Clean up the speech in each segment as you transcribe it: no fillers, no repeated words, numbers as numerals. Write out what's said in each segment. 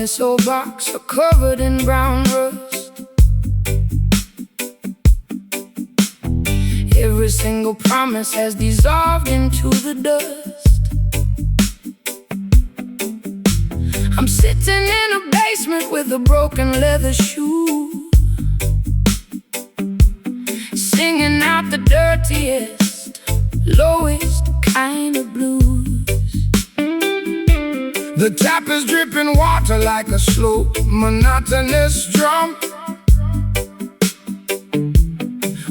this old box are covered in brown rust. Every single promise has dissolved into the dust. I'm sitting in a basement with a broken leather shoe, singing out the dirtiest, lowest kind of blues. The tap is dripping water like a slow, monotonous drum,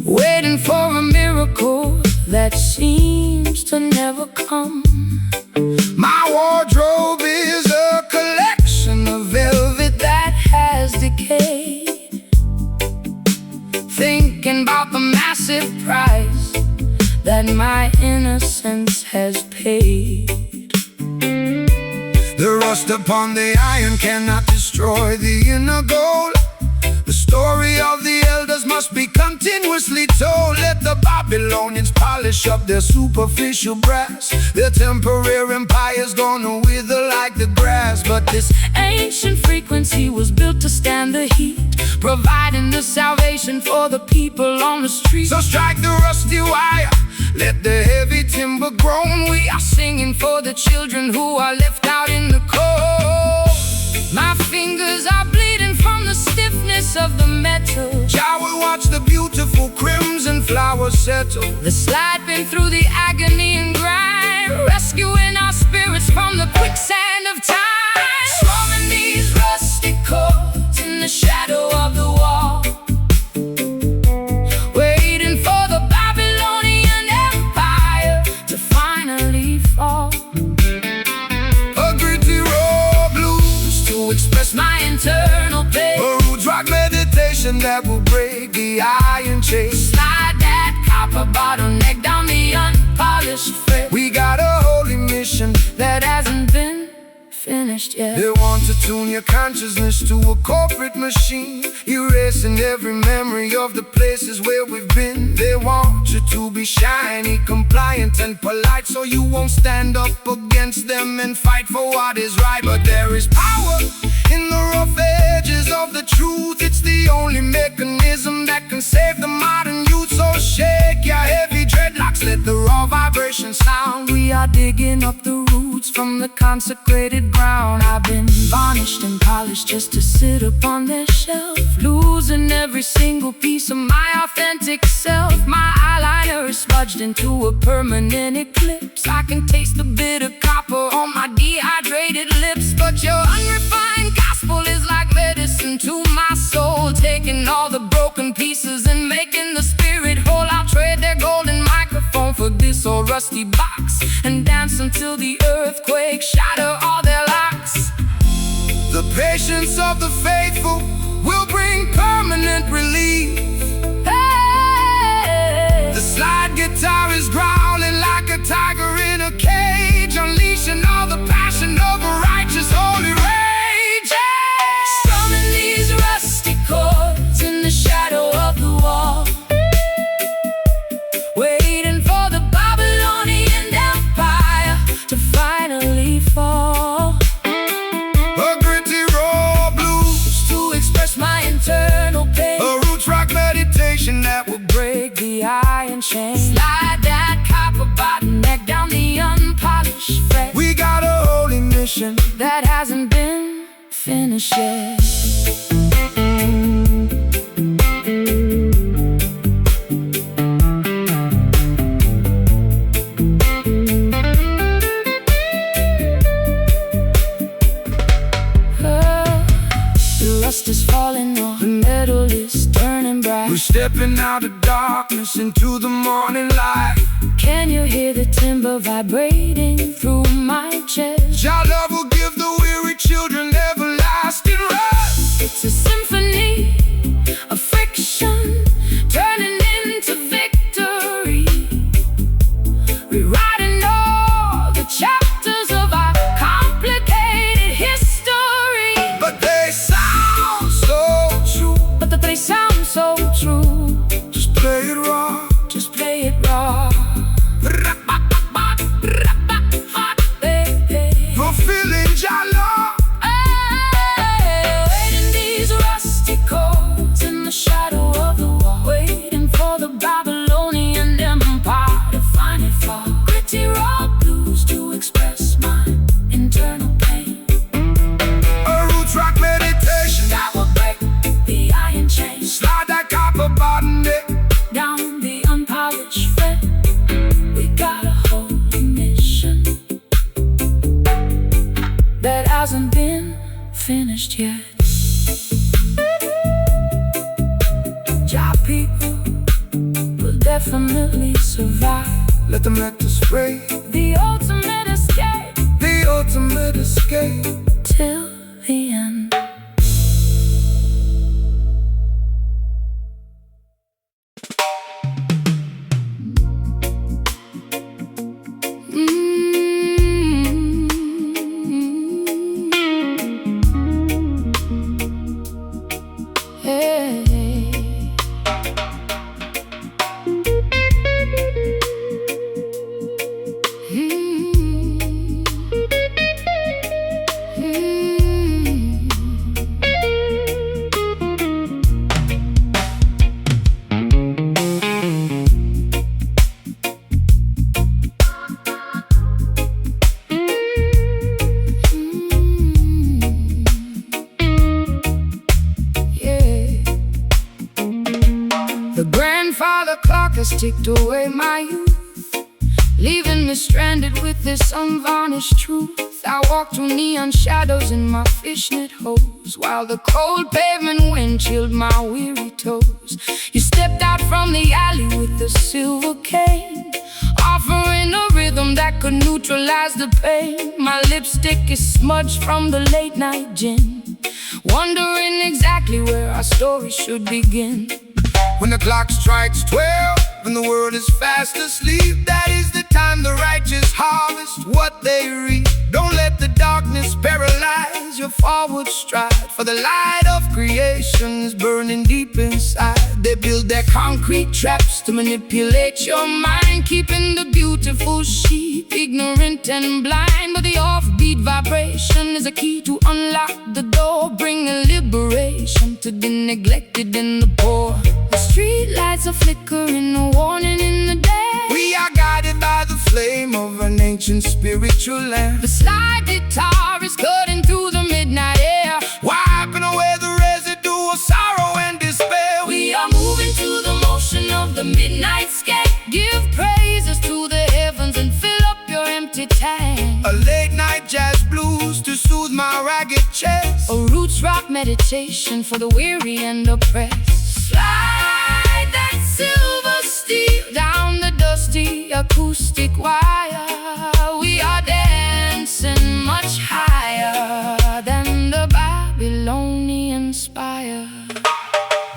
waiting for a miracle that seems to never come. My wardrobe is a collection of velvet that has decayed, thinking about the massive price that my innocence has paid. The rust upon the iron cannot destroy the inner gold. The story of the elders must be continuously told. Let the Babylonians polish up their superficial brass. Their temporary empire's gonna wither like the grass. But this ancient frequency was built to stand the heat, providing the salvation for the people on the street. So strike the rusty wire, let the heavy timber groan. We are singing for the children who are left out in the cold. My fingers are bleeding from the stiffness of the metal. Jah will watch the beautiful crimson flowers settle. The slide been through the agony and grind, rescuing our spirits from the quicksand of time. Strumming these rusty chords in the shadow of the wall, waiting for the Babylonian Empire to finally fall. A gritty raw blues to express my internal pain. A roots rock meditation that will break the iron chain. Slide that copper bottleneck down the unpolished fret. We got a holy mission that hasn't been finished yet. They want to tune your consciousness to a corporate machine, erasing every memory of the places where we've been. They want you to be shiny, compliant and polite, so you won't stand up against them and fight for what is right. But there is power in the rough edges of the truth. It's the only mechanism that can save the modern youth. So shake your heavy dreadlocks, let the raw vibration sound. We are digging up the roots from the consecrated ground. I've been varnished and polished just to sit upon their shelf, losing every single piece of my authentic self. My eyeliner is smudged into a permanent eclipse. I can taste the bitter copper on my dehydrated lips. But your unrefined gospel is like medicine to my soul, taking all the broken pieces and making the spirit whole. I'll trade their golden microphone for this old rusty box, and dance until the earthquake shatter all their locks. The patience of the faithful will bring permanent relief. Hey! The slide guitar is growling like a tiger in a cage, unleashing all the passion of a righteous holy rage. Hey! Strumming these rusty chords in the shadow of the wall, waiting for the Babylonian Empire to finally fall. A gritty raw blues to express my internal pain. A roots rock meditation that will break the iron chain. Slide that copper bottleneck down the unpolished fret. We got a holy mission that hasn't been finished yet. Is falling off, the metal is turning bright. We're stepping out of darkness into the morning light. Can you hear the timber vibrating through my chest? Your love will give the weary children everlasting rest. It's a symphony of friction turning into victory, rewriting all the chapters of our complicated history. But they sound so true. Just play it raw, just play it raw. Fulfill finished yet. Job people will definitely survive. Let them let us spray. The ultimate escape. The ultimate escape. Till the end. The grandfather clock has ticked away my youth, leaving me stranded with this unvarnished truth. I walk through neon shadows in my fishnet hose, while the cold pavement wind chilled my weary toes. You stepped out from the alley with a silver cane, offering a rhythm that could neutralize the pain. My lipstick is smudged from the late night gin, wondering exactly where our story should begin. When the clock strikes 12 and the world is fast asleep, that is the time the righteous harvest what they reap. Don't let the darkness paralyze your forward stride, for the light of creation is burning deep inside. They build their concrete traps to manipulate your mind, keeping the beautiful sheep ignorant and blind. But the offbeat vibration is a key to unlock the door, bringing liberation to the neglected and the poor. The street lights are flickering, a warning in the day. We are guided by the flame of an ancient spiritual lamp. The slide guitar is cutting through the midnight air, wiping away the residue of sorrow and despair. We are moving to the motion of the midnight sky. Give praises to the heavens and fill up your empty tank. A late night jazz blues to soothe my ragged chest. A roots rock meditation for the weary and oppressed. Slide that silver steel down the dusty acoustic wire. We are dancing much higher than the Babylonian spire.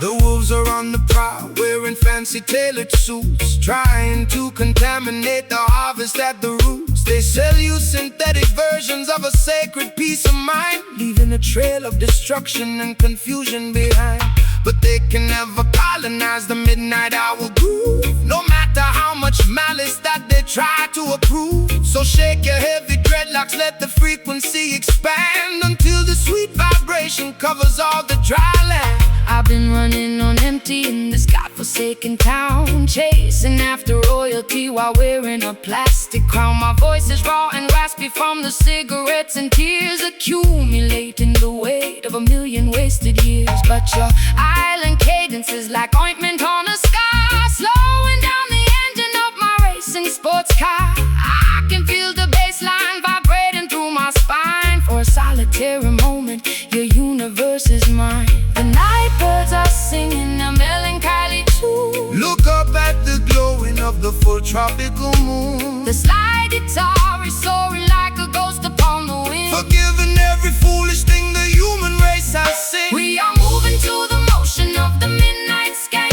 The wolves are on the prowl, wearing fancy tailored suits, trying to contaminate the harvest at the roots. They sell you synthetic versions of a sacred peace of mind, leaving a trail of destruction and confusion behind. But they can never colonize the midnight hour groove, no matter how much malice that they try to approve. So shake your heavy dreadlocks, let the frequency expand, until the sweet vibration covers all the dry land. I've been running on empty in this godforsaken town, chasing after royalty while wearing a plastic crown. My voice is raw and raspy from the cigarettes, and tears accumulating the weight of a million wasted years. But your island cadence is like ointment on a scar, slowing down the engine of my racing sports car. I can feel the bass line vibrating through my spine. For a solitary moment, your universe is mine. The night birds are singing a melancholy tune. Look up at the glowing of the full tropical moon. The slide guitar is soaring like a ghost upon the wind, forgiving every foolish thing the human race has sinned. We are moving to the motion of the midnight sky.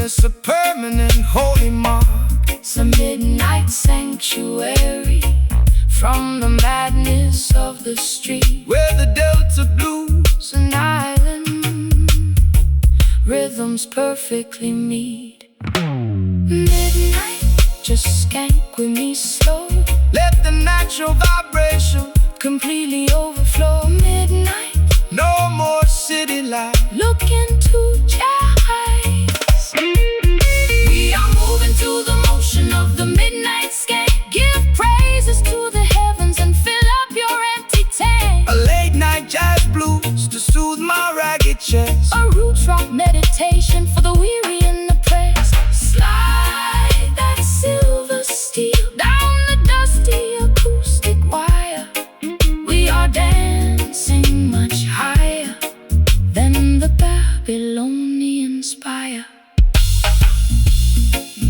darkness a permanent holy mark. It's a midnight sanctuary from the madness of the street, where the Delta blues an island rhythms perfectly meet. Midnight, just skank with me slow. let the natural vibration Completely overflow. Midnight, no more city life. look into your eyes. We are moving to the motion of the midnight skank. Give praises to the heavens and fill up your empty tank. A late night jazz blues to soothe my ragged chest. A roots rock meditation for the weary and the pressed. Slide that silver steel down the dusty acoustic wire. We are dancing much higher than the Babylonian spire.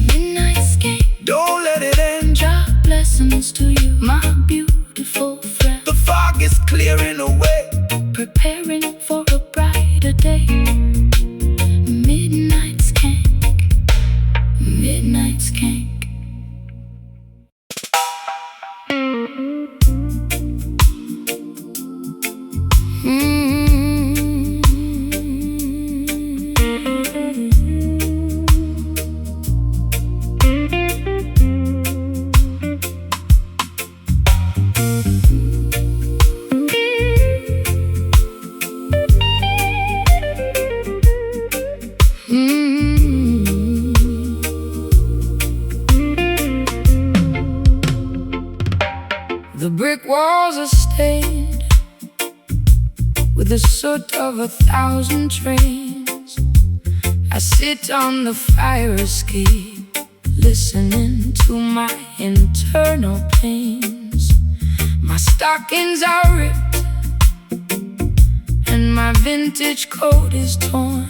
Midnight skank, Don't let it end. drop blessings to you, my beautiful friend. The fog is clearing away. Preparing for a brighter day. Midnight skank, midnight skank. The brick walls are stained with the soot of 1,000 trains. I sit on the fire escape, listening to my internal pains. My stockings are ripped and my vintage coat is torn.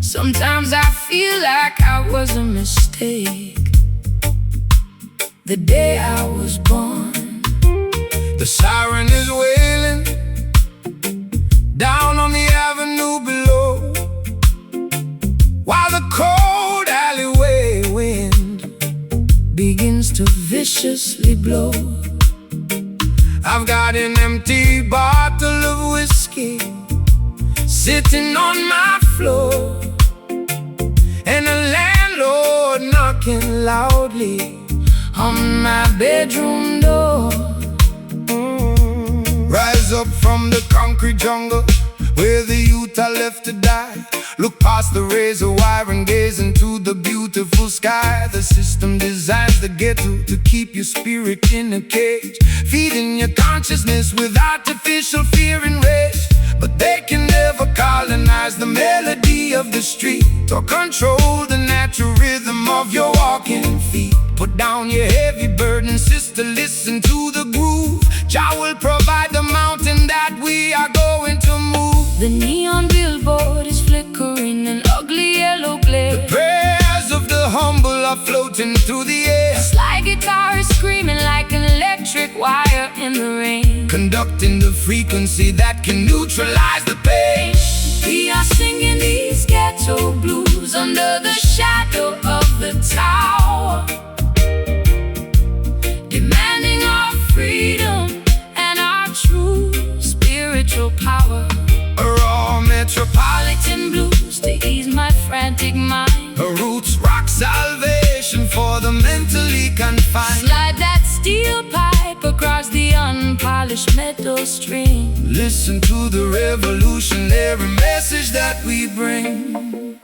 Sometimes I feel like I was a mistake the day I was born. The siren is wailing down on the avenue below, while the cold alleyway wind begins to viciously blow. I've got an empty bottle of whiskey sitting on my floor, and a landlord knocking loudly on my bedroom door. Rise up from the concrete jungle where the youth are left to die. Look past the razor wire and gaze into the beautiful sky. The system designs the ghetto to keep your spirit in a cage, feeding your consciousness with artificial fear and rage. But they can never colonize the melody of the street or control the natural rhythm of your walking feet. Put down your heavy burden, sister, listen to the groove. Jah will provide the mountain that we are going to move. The neon billboard is flickering an ugly yellow glare. The prayers of the humble are floating through the air. Slide guitar is screaming like an electric wire in the rain, conducting the frequency that can neutralize the pain. We are singing these ghetto blues under the shadow of the tower, demanding our freedom and our true spiritual power. A raw metropolitan Blues to ease my frantic mind. a roots rock salvation for the mentally confined. Slide that steel pipe across the unpolished metal string. Listen to the revolutionary message that we bring.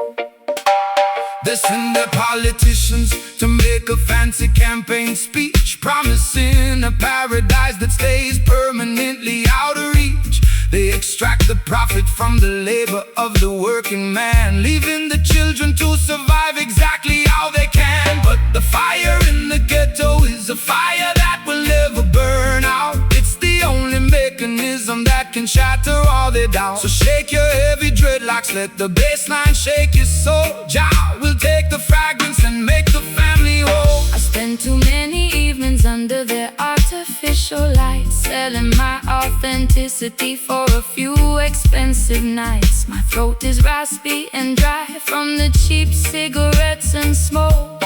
They send their politicians to make a fancy campaign speech, promising a paradise that stays permanently out of reach. They extract the profit from the labor of the working man, leaving the children to survive exactly how they can. But the fire in the ghetto is a fire that will never burn out. It's the only mechanism that can shatter all their doubts. So shake your heavy dreadlocks, let the bass line shake your soul. Jah will take the fragrance and make the family whole. I spend too many evenings under their artificial lights, selling my authenticity for a few expensive nights. My throat is raspy and dry from the cheap cigarettes and smoke,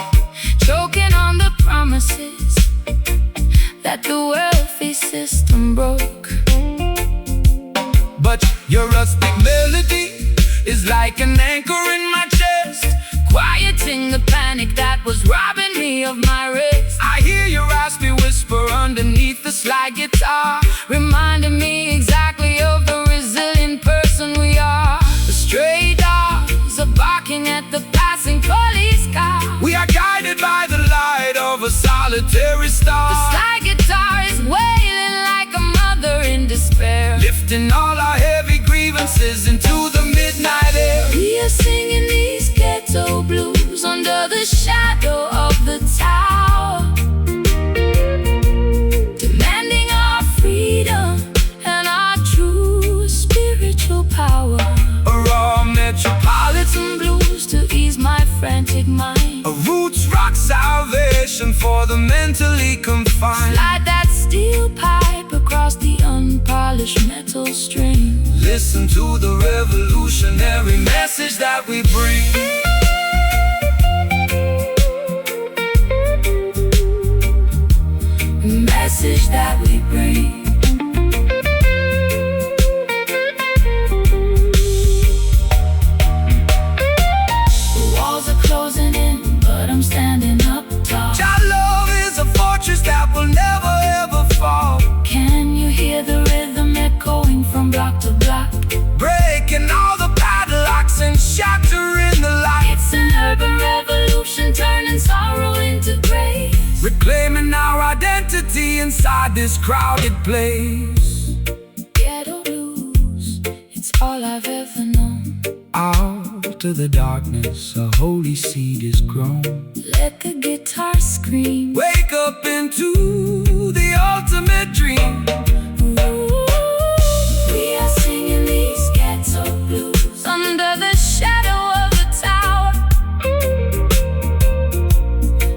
choking on the promises that the wealthy system broke. But your rustic melody is like an anchor in my chest, quieting the panic that was robbing me of my rest. I hear your raspy whisper underneath the slide guitar, reminding me exactly of the resilient person we are. The stray dogs are barking at the passing police car. We are guided by the light of a solitary star. The slide guitar is wailing like a mother in despair, lifting all our heavy grievances into the midnight air. We are singing these ghetto blues under the shadow of the tower, demanding our freedom and our true spiritual power. A raw metropolitan blues to ease my frantic mind, a roots rock salvation for the mentally confined. Slide that steel pipe across the unpolished metal string. Listen to the revolutionary message that we bring. The message that we bring. The walls are closing in, but I'm standing up tall. Jah love is a fortress that will never ever fall. Can you hear the rhythm echoing from block to block, breaking all the padlocks and shattering the light? It's an urban revolution, turning sorrow into grace, reclaiming our identity inside this crowded place. Ghetto blues, it's all I've ever known. Out of the darkness, a holy seed is grown. Let the guitar scream, wake up into the ultimate dream. Ooh, we are singing these ghetto blues under the shadow of the tower,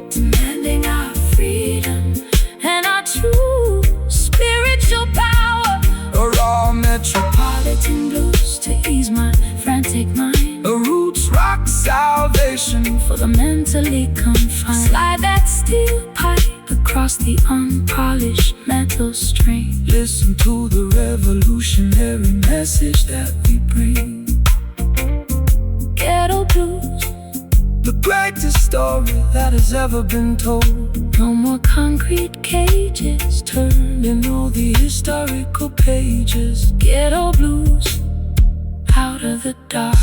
demanding our freedom and our true spiritual power. A raw metropolitan blues to ease my frantic mind, a roots rock salvation for the mentally confined. Slide that steel pipe across the unpolished metal string. Listen to the revolutionary message that we bring. Ghetto blues, the greatest story that has ever been told. No more concrete cages, turning all the historical pages. Ghetto blues, out of the dark.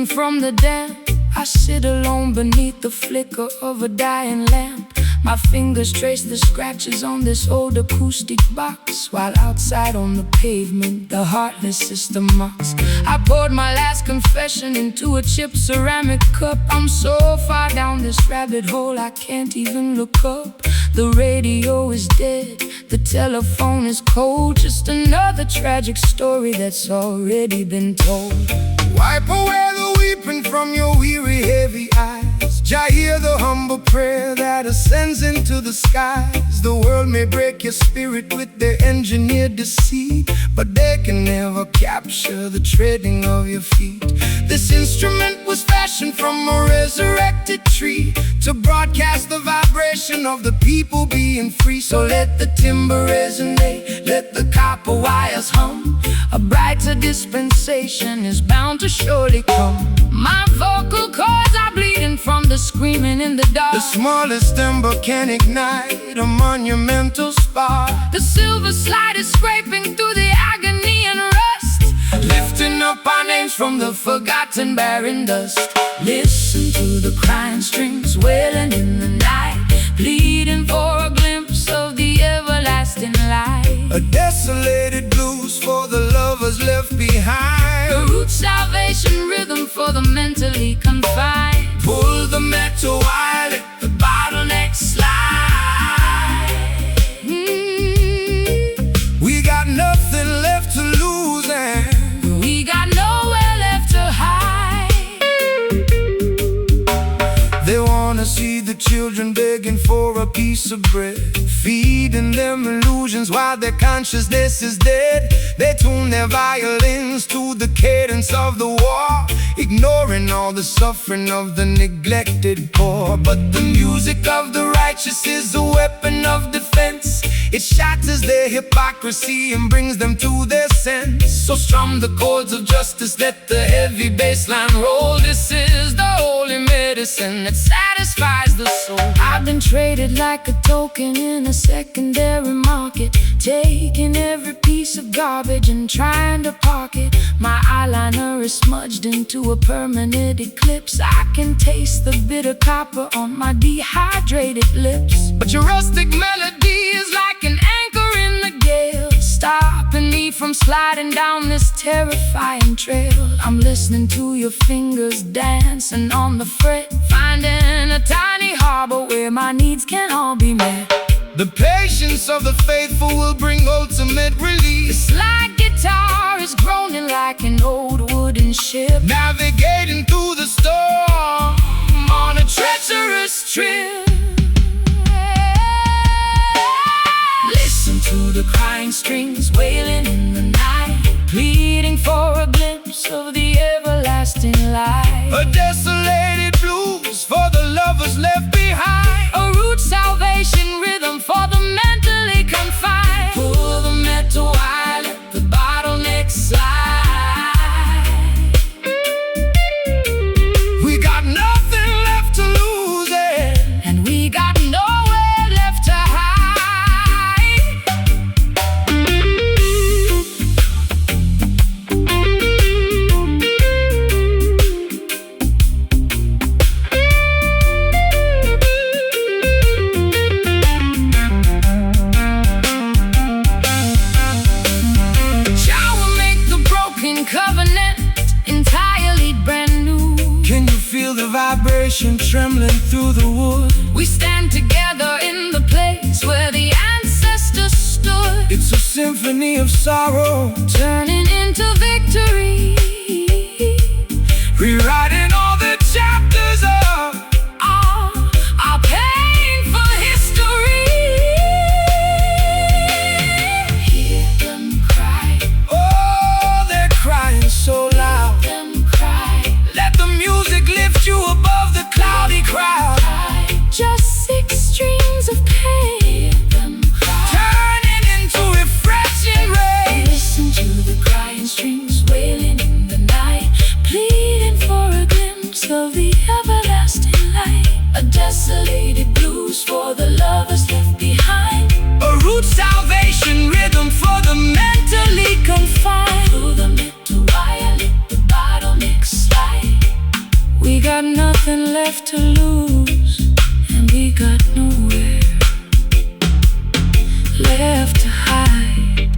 From the damp, I sit alone beneath the flicker of a dying lamp. My fingers trace the scratches on this old acoustic box, while outside on the pavement the heartless system mocks. I poured my last confession into a chipped ceramic cup. I'm so far down this rabbit hole I can't even look up. The radio is dead, the telephone is cold, just another tragic story that's already been told. Wipe away the weeping from your weary, heavy eyes. Jah hear the humble prayer that ascends into the skies. The world may break your spirit with their engineered deceit, but they can never capture the treading of your feet. This instrument was fashioned from a resurrected tree to broadcast the vibration of the people being free. So let the timber resonate, let the copper wires hum, A brighter dispensation is bound to surely come. My vocal cords are bleeding from the screaming in the dark. The smallest ember can ignite a monumental spark. The silver slide is scraping through the agony and rust, Lifting up our names from the forgotten barren dust. Listen to the crying strings wailing in the night, pleading for a glimpse of the everlasting light. a desolated blues for the lovers left behind. The root salvation rhythm for the mentally confined. Pull the metal wire, let the bottleneck slide. We got nothing left to lose and We got nowhere left to hide. they wanna see the children begging for a piece of bread, feeding them illusions while their consciousness is dead. They tune their violins to the cadence of the war, ignoring all the suffering of the neglected poor. But the music of the righteous is a weapon of defense. It shatters their hypocrisy and brings them to their sense. So strum the chords of justice, let the heavy bass line roll. This is the holy medicine that satisfies the soul. I've been traded like a token in a secondary market, taking every piece of garbage and trying to pocket. My eyeliner is smudged into a permanent eclipse. I can taste the bitter copper on my dehydrated lips. But your rustic melody is like an anchor in the gale, stopping me from sliding down this terrifying trail. I'm listening to your fingers dancing on the fret, finding a tiny harbor where my needs can all be met. the patience of the faithful will bring ultimate release. This slide guitar is groaning like an old wooden ship, Navigating through the storm on a treacherous trip. Listen to the crying strings wailing in the night, pleading for a glimpse of the everlasting light. A desolated blues for the lovers left behind. A root salvation rhythm for the mentally confined. Pull the metal wire, let the bottleneck slide. We got nothing left to lose And we got nowhere left to hide. Shall we make the broken covenant entirely brand new? Can you feel the vibration trembling through the wood? We stand together in the place where the ancestors stood, It's a symphony of sorrow, turning into victory. rewriting all the chapters of Our painful history. Hear them cry, oh, they're crying so loud. them cry, Let the music lift you above the cloudy crowd, cry. Just 6 strings of pain. Hear them cry. turning into refreshing rain. Listen to the crying strings wailing in the night, pleading for a glimpse of the everlasting light. A desolated blues for the lovers left behind. A root salvation rhythm for the mentally Confined. Pull the metal wire, let the bottleneck slide. We got nothing left to lose, and we got nowhere left to hide.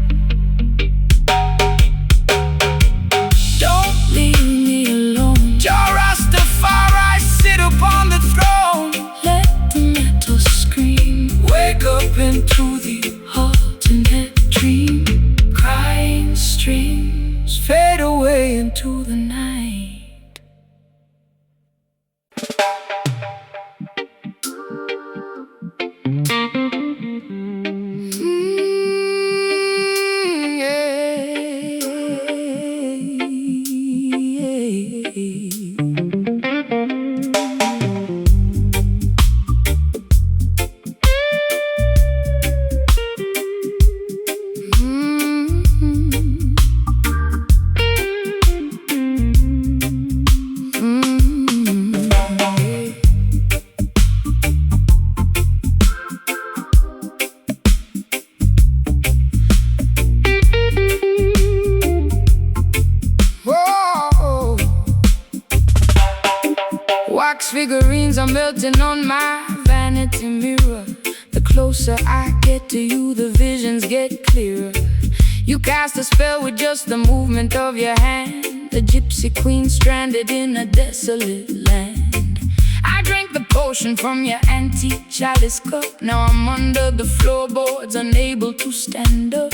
Don't leave me alone. Jah Rastafari sit upon the throne. Let the metal scream, Wake up into the ultimate dream. Crying strings fade away into the night. Diamonds are melting on my vanity mirror. The closer I get to you, the visions get clearer. You cast a spell with just the movement of your hand. The gypsy queen stranded in a desolate land. I drank the potion from your antique chalice cup. Now I'm under the floorboards, unable to stand up.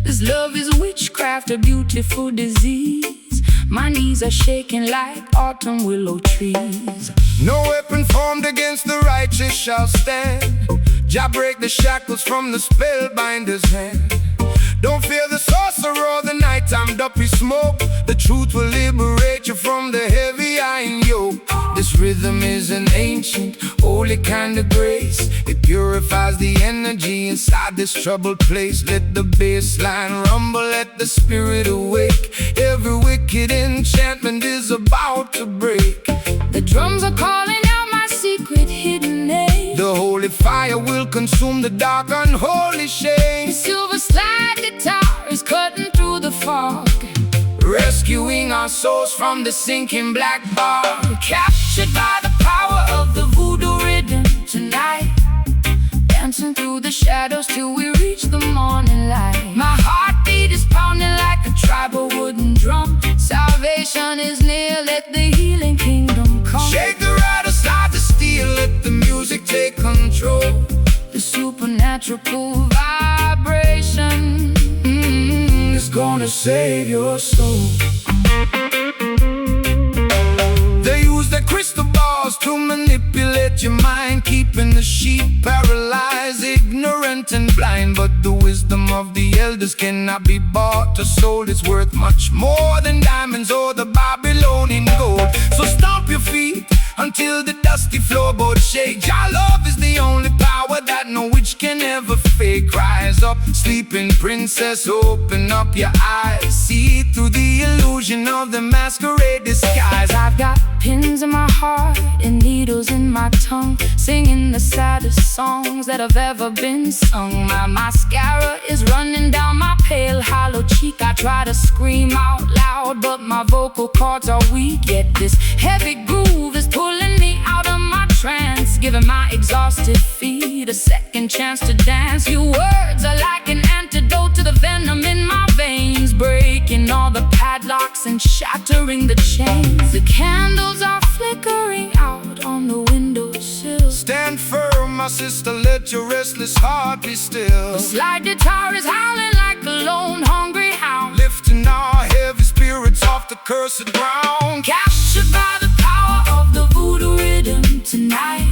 This love is witchcraft, a beautiful disease. My knees are shaking like autumn willow trees. No weapon formed against the righteous shall stand. Jah break the shackles from the spellbinder's hand. Don't fear the sorcerer or the nighttime duppy smoke. The truth will liberate you from the heavy iron yoke. This rhythm is an ancient, holy kind of grace. It purifies the energy inside this troubled place. Let the bass line rumble, let the spirit awake. Every wicked enchantment is about to break. The drums are calling out my secret hidden name. The holy fire will consume the dark unholy The shame. silver slide guitar is cutting through the fog, Rescuing our souls from the sinking black bar. captured by the power of the voodoo rhythm tonight. Dancing through the shadows till we reach the morning light. My heartbeat is pounding like a tribal wooden drum. Salvation is near, let the healing kingdom come. Shake the rattle, slide the steel, let the music take control. The supernatural vibration It's gonna save your soul. They use their crystal balls to manipulate your mind, keeping the sheep paralyzed, ignorant and blind. But the wisdom of the elders cannot be bought or sold. It's worth much more than diamonds or the Babylonian gold. So stomp your feet until the dusty floorboards shake. Your love is the only power that no witch can ever fake. Rise up, sleeping princess, open up your eyes. See through the illusion of the masquerade disguise. I've got pins in my heart and needles in my tongue, singing the saddest songs that have ever been sung. My mascara is running down my pale hollow cheek. I try to scream out loud, but my vocal cords are weak. Yet this heavy groove is pulling me out of my trance, giving my exhausted feet a second chance to dance. Your words are like an antidote to the venom in my veins, breaking all the padlocks and shattering the chains. The candles are flickering out on the windowsill. Stand firm, my sister, let your restless heart be still. The slide guitar is howling like a lone hungry hound, Lifting our heavy spirits off the cursed ground. captured by the power of the voodoo rhythm tonight.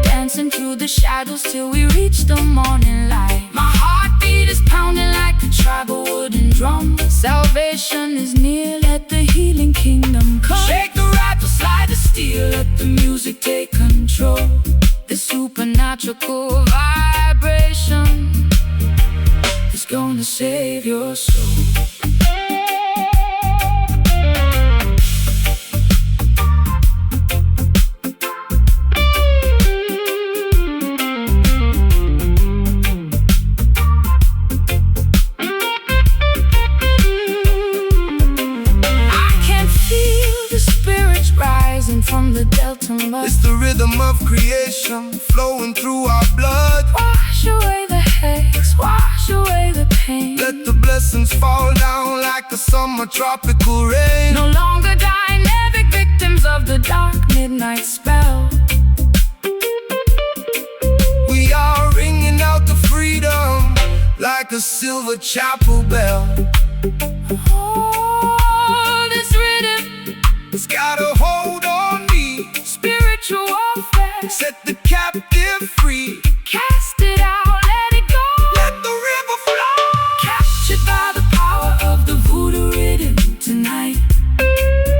Dancing through the shadows till we reach the morning light. My heartbeat is pounding like a tribal wooden drum. Salvation is near, let the healing kingdom come. Shake the rattle, Slide the steel, let the music take control. The supernatural vibration is gonna save your soul. From the delta mud, It's the rhythm of creation flowing through our blood. wash away the hex, wash away the pain. Let the blessings fall down like a summer tropical rain. No longer dynamic victims of the dark midnight spell. We are ringing out the freedom like a silver chapel bell. Oh, this rhythm, It's got a hold on me, spiritual warfare. set the captive free. Cast it out, let it go. Let the river flow. Captured by the power of the voodoo rhythm tonight.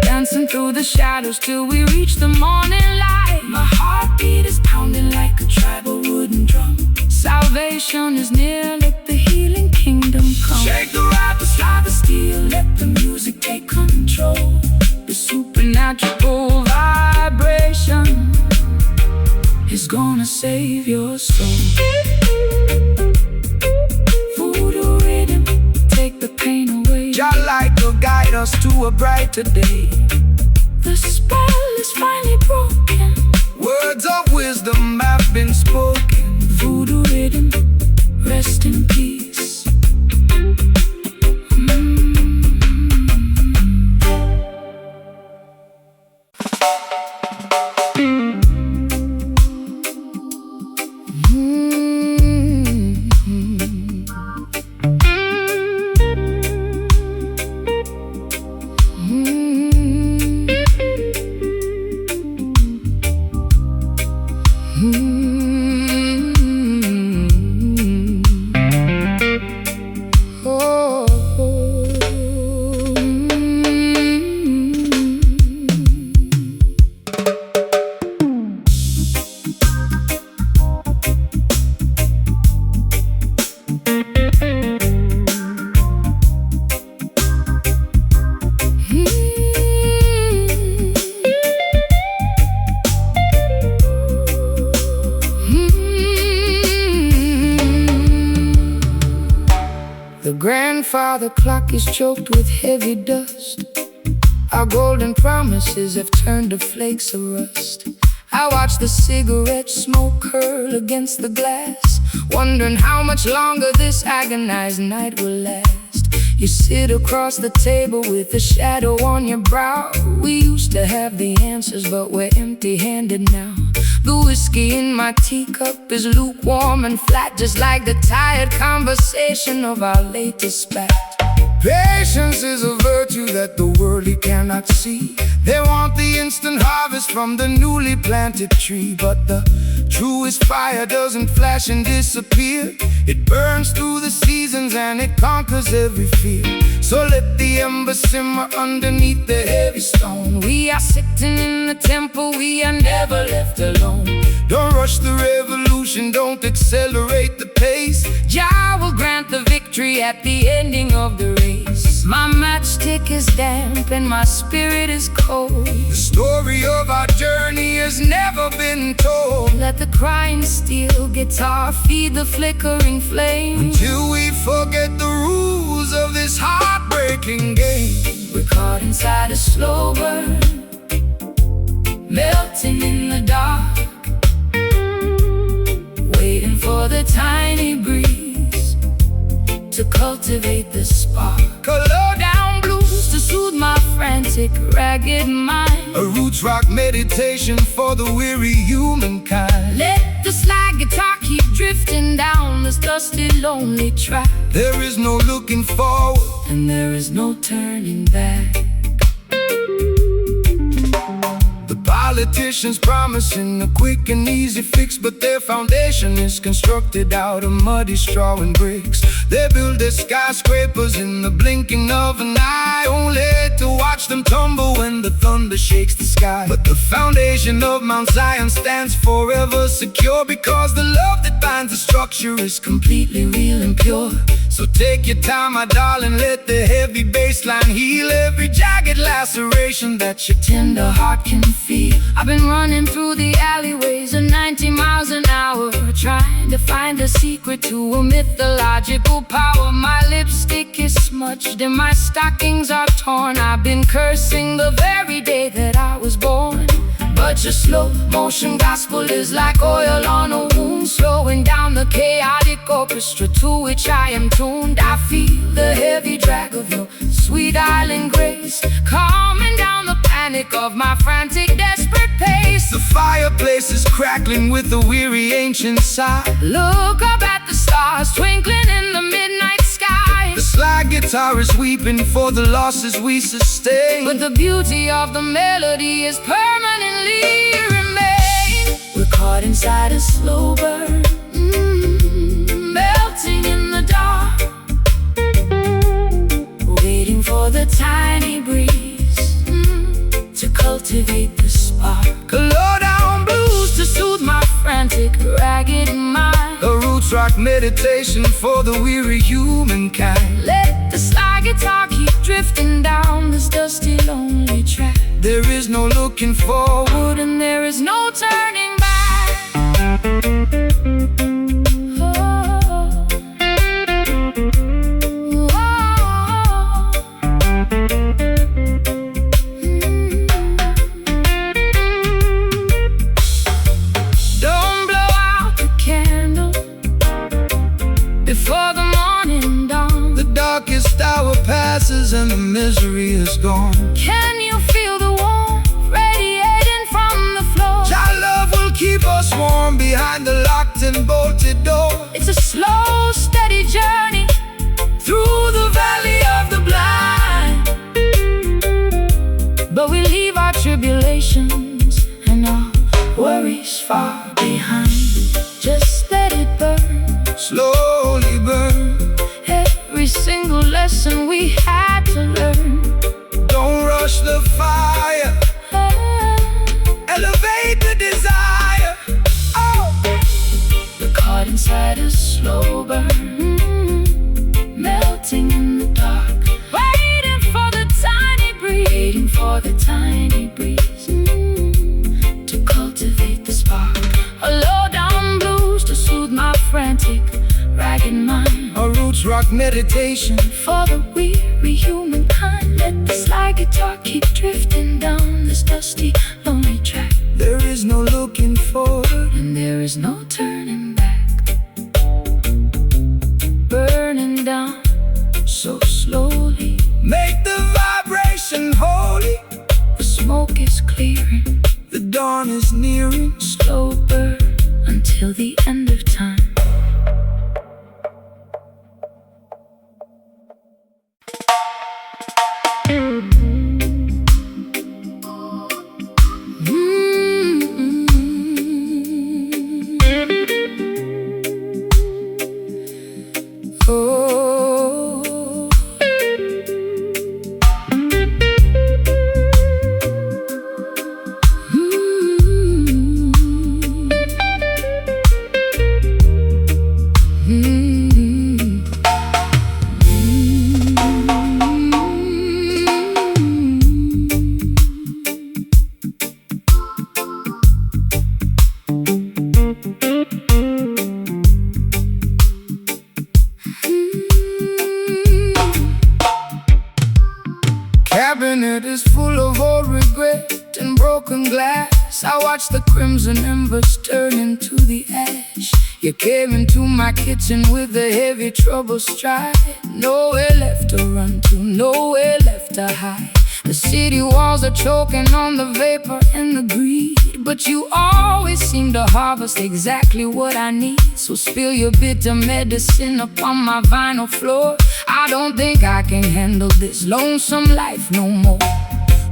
Dancing through the shadows till we reach the morning light. My heartbeat is pounding like a tribal wooden drum. Salvation is near, let the healing kingdom come. Shake the rattle, Slide the steel, let the music take control. The supernatural vibration is gonna save your soul. Voodoo rhythm, take the pain away. Your light will guide us to a brighter day. The spell is finally broken. been spoken. Voodoo rhythm, rest in peace. The grandfather clock is choked with heavy dust. Our golden promises have turned to flakes of rust. I watch the cigarette smoke curl against the glass, wondering how much longer this agonized night will last. You sit across the table with a shadow on your brow. We used to have the answers, but we're empty-handed now. The whiskey in my teacup is lukewarm and flat, just like the tired conversation of our latest spat. Patience is a virtue that the worldly cannot see. They want the instant harvest from the newly planted tree, but the truest fire doesn't flash and disappear. It burns through the seasons and it conquers every fear. So let the ember simmer underneath the heavy stone. We are sitting in the temple, we are never left alone. Don't rush the revolution, don't accelerate the pace. Jah will grant the victory at the ending of the race. My matchstick is damp and my spirit is cold. The story of our journey has never been told. Let the crying steel guitar feed the flickering flame, until we forget the rules of this heartbreaking game. We're caught inside a slow burn, melting in the dark, waiting for the tiny breeze to cultivate the spark. Low down blues to soothe my frantic, ragged mind. A roots rock meditation for the weary humankind. Let the slide guitar keep drifting down this dusty, lonely track. There is no looking forward, and there is no turning back. Politicians promising a quick and easy fix, but their foundation is constructed out of muddy straw and bricks. They build their skyscrapers in the blinking of an eye, only to watch them tumble when the thunder shakes the sky. But the foundation of Mount Zion stands forever secure, because the love that binds the structure is completely real and pure. So take your time, my darling, let the heavy bass line heal every jagged laceration that your tender heart can feel. I've been running through the alleyways at 90 miles an hour, trying to find the secret to a mythological power. My lipstick is smudged and my stockings are torn. I've been cursing the very day that I was born. But your slow motion gospel is like oil on a wound, slowing down the chaotic orchestra to which I am tuned. I feel the heavy drag of your sweet island grace, calming down the panic of my frantic, desperate pace. The fireplace is crackling with a weary ancient sigh. Look up at the stars twinkling in the midnight sky. The slide guitar is weeping for the losses we sustain, but the beauty of the melody is permanently remain. We're caught inside a slow burn, melting in the dark, waiting for the tiny breeze to cultivate the spark. Low down blues to soothe my frantic, ragged mind. A roots rock meditation for the weary humankind. Let the slide guitar keep drifting down this dusty, lonely track. There is no looking forward, and there is no turning back. Don't blow is gone. Can you feel the warmth radiating from the floor? Your love will keep us warm behind the locked and bolted door. It's a slow, steady journey through the valley of the blind, but we leave our tribulations and our worries far behind. Just let it burn, slowly burn, every single lesson we had to learn. don't rush the fire, elevate the desire. Oh, The caught inside a slow burn, melting in the dark, waiting for the tiny breeze, waiting for the tiny breeze to cultivate the spark. A low down blues to soothe my frantic, ragged mind. a roots rock meditation. For the weary humankind, let this slide guitar keep drifting down this dusty, lonely track. There is no looking forward, And there is no turning back. Burning down so slowly, make the vibration holy. the smoke is clearing, The dawn is nearing. slow burn until the end of time. Oh, Cabinet is full of old regret and broken glass. I watch the crimson embers turn into the ash. You came into my kitchen with a heavy trouble stride. Nowhere left to run to, nowhere left to hide. The city walls are choking on the vapor and the greed, but you always seem to harvest exactly what I need. So spill your bitter medicine upon my vinyl floor. I don't think I can handle this lonesome life no more.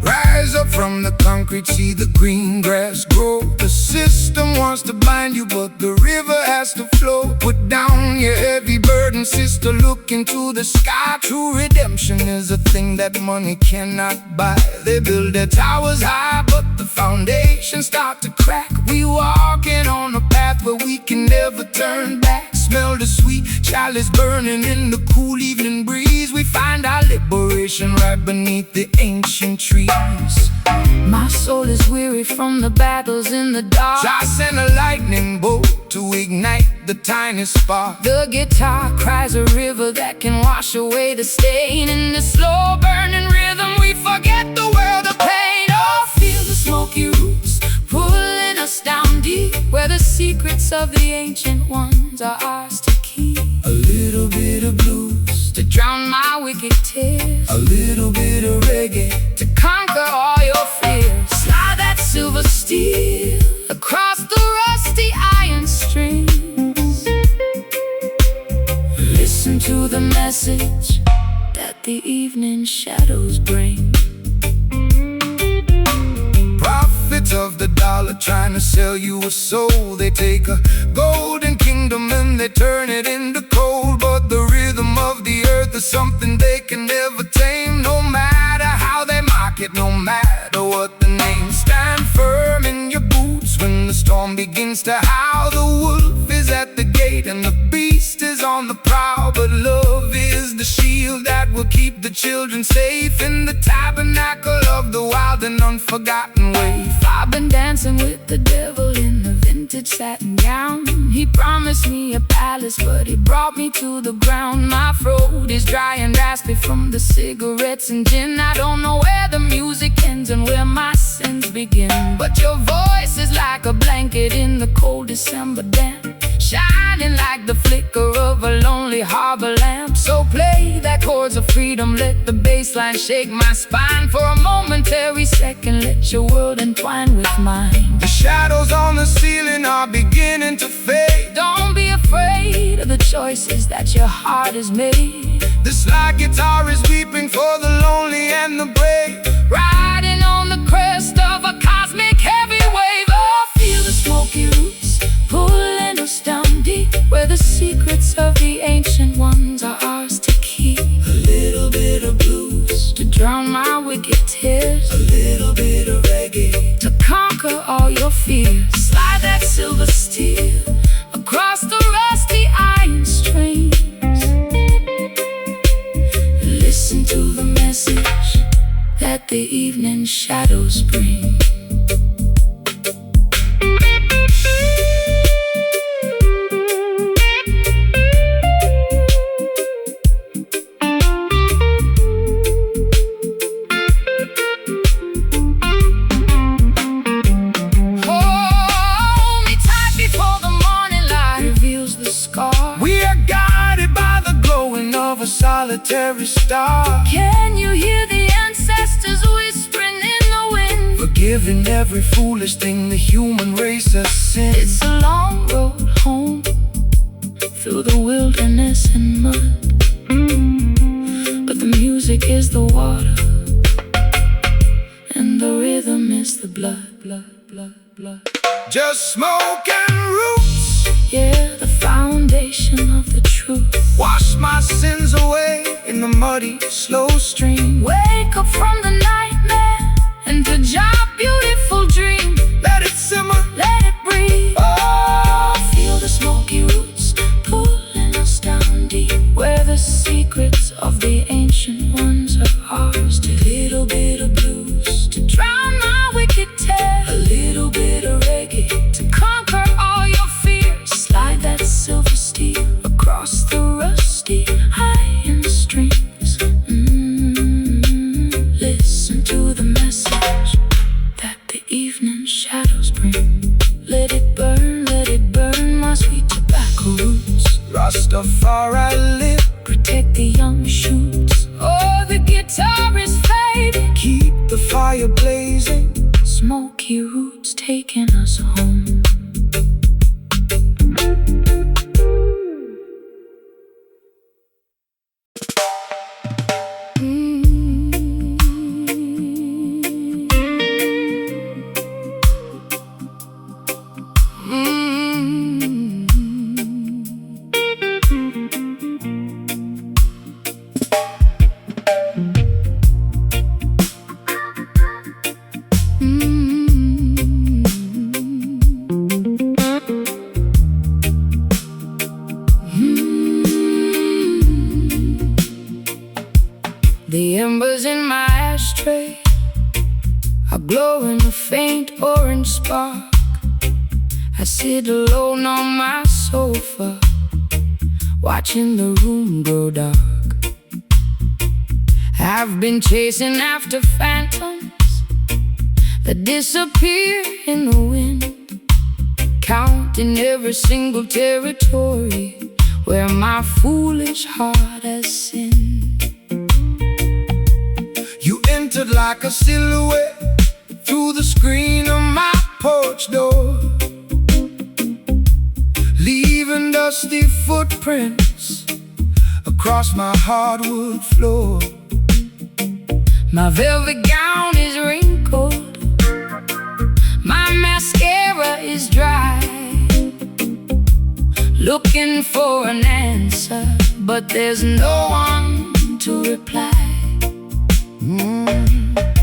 Rise up from the concrete, see the green grass grow. The system wants to bind you, but the river has to flow. Put down your heavy burden, sister, look into the sky. True redemption is a thing that money cannot buy. They build their towers high, but the foundations start to crack. We walking on a path where we can never turn back. Smell the sweet chalice burning in the cool evening breeze. We find our liberation right beneath the ancient trees. my soul is weary from the battles in the dark. I send a lightning bolt to ignite the tiny spark. The guitar cries a river that can wash away the stain. In this slow burning rhythm we forget the world of pain. Oh, feel the smoky roots pulling us down deep, where the secrets of the ancient ones are ours to keep. A little bit of blues To drown my wicked tears, a little bit of reggae. to conquer all your fears. Slide that silver steel across the rusty iron strings. Listen to the message that the evening shadows bring. Prophets of the dollar trying to sell you a soul. They take a golden kingdom and they turn it into coal. But the rhythm of the earth is something they can never tame. No matter how they mock it, no matter what the name. Stand firm in your boots when the storm begins to howl. The wolf is at the gate and the beast is on the prowl. But love is the shield that will keep the children safe in the tabernacle of the wild and unforgotten wave. I've been dancing with the devil in a vintage satin gown. He promised me a palace, but he brought me to the ground. My throat is dry and raspy from the cigarettes and gin. I don't know where the music ends and where my sins begin. But your voice is like a blanket in the cold December damp, shining like the flicker of a lonely harbor lamp. So play that chords of freedom. Let the bass line shake my spine. For a momentary second, let your world entwine with mine. The shadows on the ceiling are beginning to fade. Don't be afraid of the choices that your heart has made. The slide guitar is weeping for the lonely and the brave. Riding on the crest of a cosmic heavy wave. Oh, feel the smoky roots pulling us down deep, where the secrets of the ancient ones are ours to keep. A little bit of blues To drown my wicked tears, a little bit of reggae to conquer all your fears. Slide that silver steel across the rusty iron strings. Listen to the message that the evening shadows bring. Hold me tight before the morning light reveals the scar. We are guided by the glowing of a solitary star. Can you hear the ancestors whispering in the wind? Forgiving every foolish thing the human race has sinned. It's a long road home through the wilderness and mud, but the music is the water and the rhythm is the blood, blood, blood, blood. Just smoke and roots Yeah, the foundation of the truth. wash my sins away in the muddy, slow stream. Wake up from the nightmare and to your beautiful dream. Let it simmer. Let it breathe. Oh, feel the smoky roots pulling us down deep, where the secrets of the ancient ones are ours to. Little bit of blues to drown my wicked tears. A little bit of reggae to conquer all your fears. Slide that silver steel across the rusty iron strings. Listen to the message that the evening shadows bring. Let it burn, my sweet tobacco roots. Rastafari live. Protect the young shoots. Oh, the guitar is fading. Keep the fire blazing. Smoky roots taking us home. The embers in my ashtray are glowing a faint orange spark. I sit alone on my sofa, watching the room grow dark. I've been chasing after phantoms that disappear in the wind, counting every single territory where my foolish heart has sinned. You entered like a silhouette through the screen of my porch door, leaving dusty footprints across my hardwood floor. My velvet gown is wrinkled, my mascara is dry, looking for an answer, but there's no one to reply.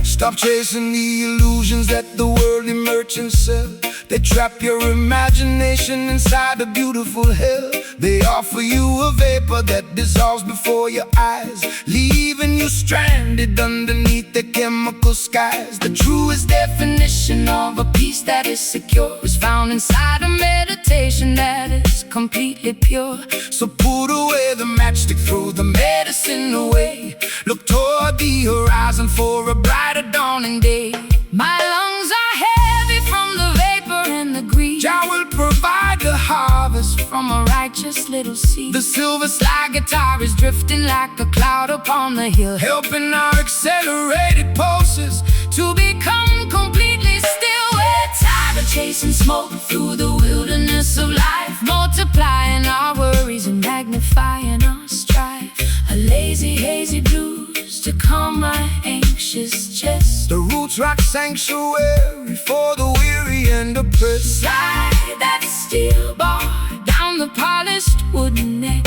Stop chasing the illusions that the worldly merchants sell. They trap your imagination inside a beautiful hell. They offer you a vapor that dissolves before your eyes, leaving you stranded underneath the chemical skies. The truest definition of a peace that is secure is found inside a meditation that is completely pure. So put away the matchstick, throw the medicine away. Look toward the horizon for a brighter dawning day. My lungs are heavy from the vapor and the greed. Jah will provide the harvest harvest from a righteous little seed. The silver slide guitar is drifting like a cloud upon the hill, helping our accelerated pulses to become completely still. We're tired of chasing smoke through the wilderness of life, multiplying our worries and magnifying our strife. A lazy, hazy blues to calm my anxious chest. The roots rock sanctuary for the weary and oppressed. Slide that steel bar down the polished wooden neck.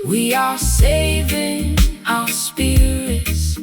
We are saving our spirits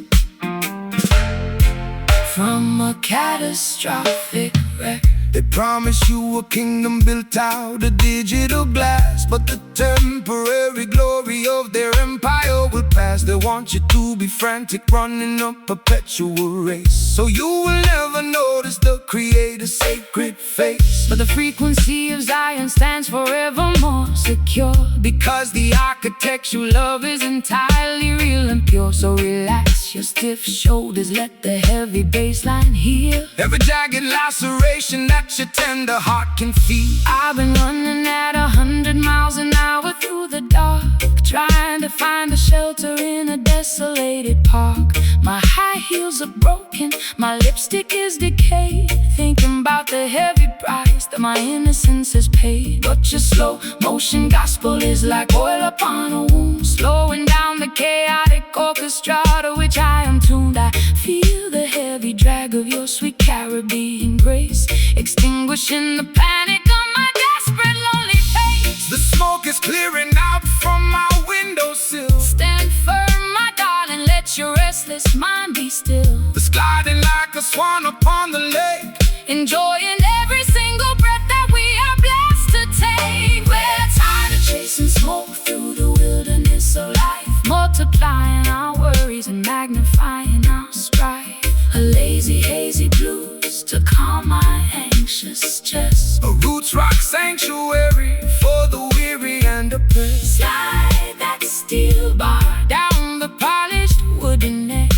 from a catastrophic wreck. They promise you a kingdom built out of digital glass, but the temporary glory of their empire will pass. They want you to be frantic, running a perpetual race, so you will never notice the Creator's sacred face. But the frequency of Zion stands forevermore secure, because the architect you love is entirely real and pure. So relax your stiff shoulders, let the heavy bass line heal every jagged laceration that your tender heart can feel. I've been running at 100 miles an hour through the dark, trying to find a shelter in a desolated park. My high heels are broken, my lipstick is decayed, thinking about the heavy price that my innocence has paid. But your slow motion gospel is like oil upon a wound, slowing down the chaotic orchestra to which I am tuned. I feel the heavy drag of your sweet Caribbean grace, extinguishing the panic on my desperate lonely face. The smoke is clearing out from my windowsill. Stand firm, my darling, let your restless mind be still. The gliding like a swan upon the lake, enjoying every single breath that we are blessed to take. We're tired of chasing smoke through the wilderness of life, multiplying our worries and magnifying our strife. A lazy, hazy blues to calm my anxious chest. A roots rock sanctuary for the weary and oppressed. Slide that steel bar down the polished wooden neck.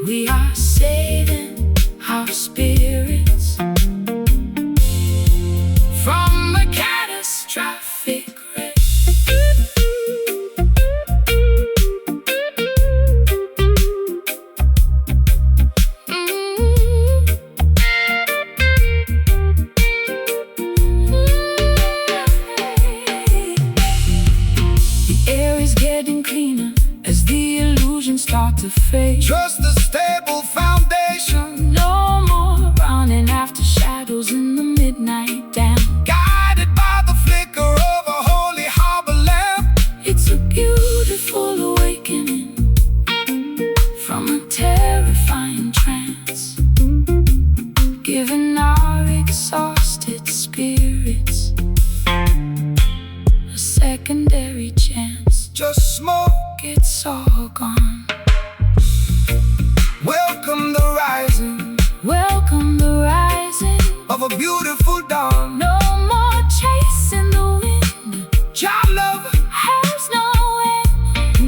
We are saving our spirits from a catastrophic wreck. Cleaner as the illusions start to fade. Trust the stable foundation, no more running after shadows in the midnight damp. guided by the flicker of a holy harbor lamp. It's a beautiful awakening from a terrifying trance, giving our exhausted spirits a secondary chance. Just smoke, It's all gone. welcome the rising Welcome the rising of a beautiful dawn. No more chasing the wind, Child love has no end.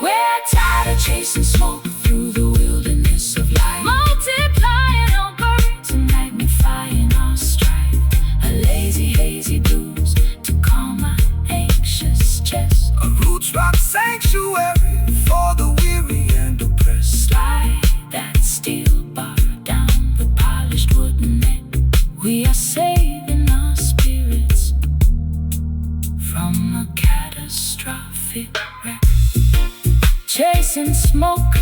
We're tired of chasing smoke through the wilderness of life, multiplying our burdens and magnifying our strife. A lazy, hazy blues to calm my anxious chest. a roots rock sanctuary for the weary and oppressed. Slide that steel bar down the polished wooden neck. We are saving our spirits from a catastrophic wreck. Chasing smoke,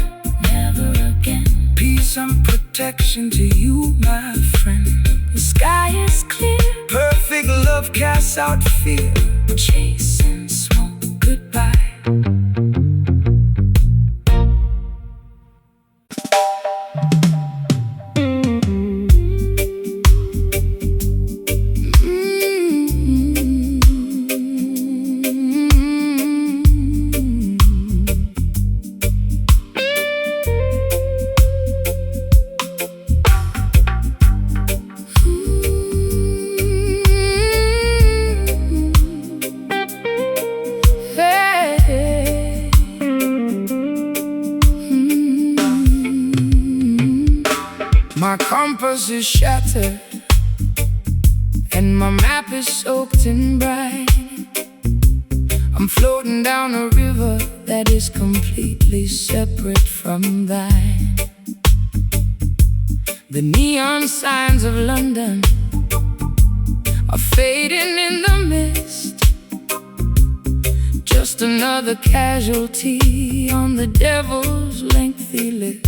never again. Peace and protection to you, my friend. The sky is clear, Perfect love casts out fear. chasing smoke, goodbye. My compass is shattered and my map is soaked in brine. I'm floating down a river that is completely separate from thine. The neon signs of London are fading in the mist. Just another casualty on the devil's lengthy list.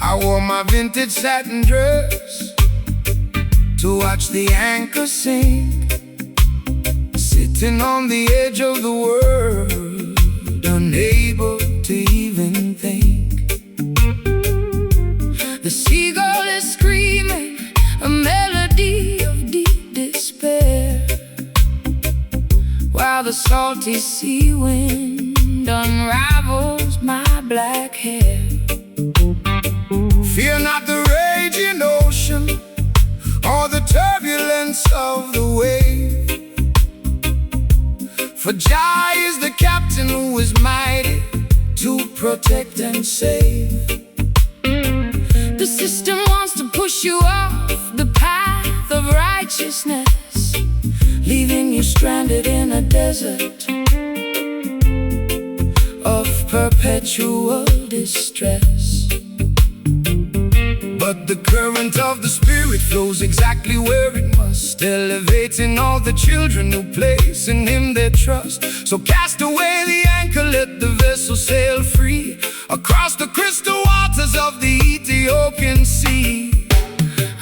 I wore my vintage satin dress to watch the anchor sink, sitting on the edge of the world, unable to even think. The seagull is screaming a melody of deep despair, while the salty sea wind unravels my black hair. Fear not the raging ocean or the turbulence of the wave, for Jah is the captain who is mighty to protect and save. The system wants to push you off the path of righteousness, leaving you stranded in a desert of perpetual distress. But the current of the Spirit flows exactly where it must, elevating all the children who place in Him their trust. So cast away the anchor, let the vessel sail free across the crystal waters of the Ethiopian Sea.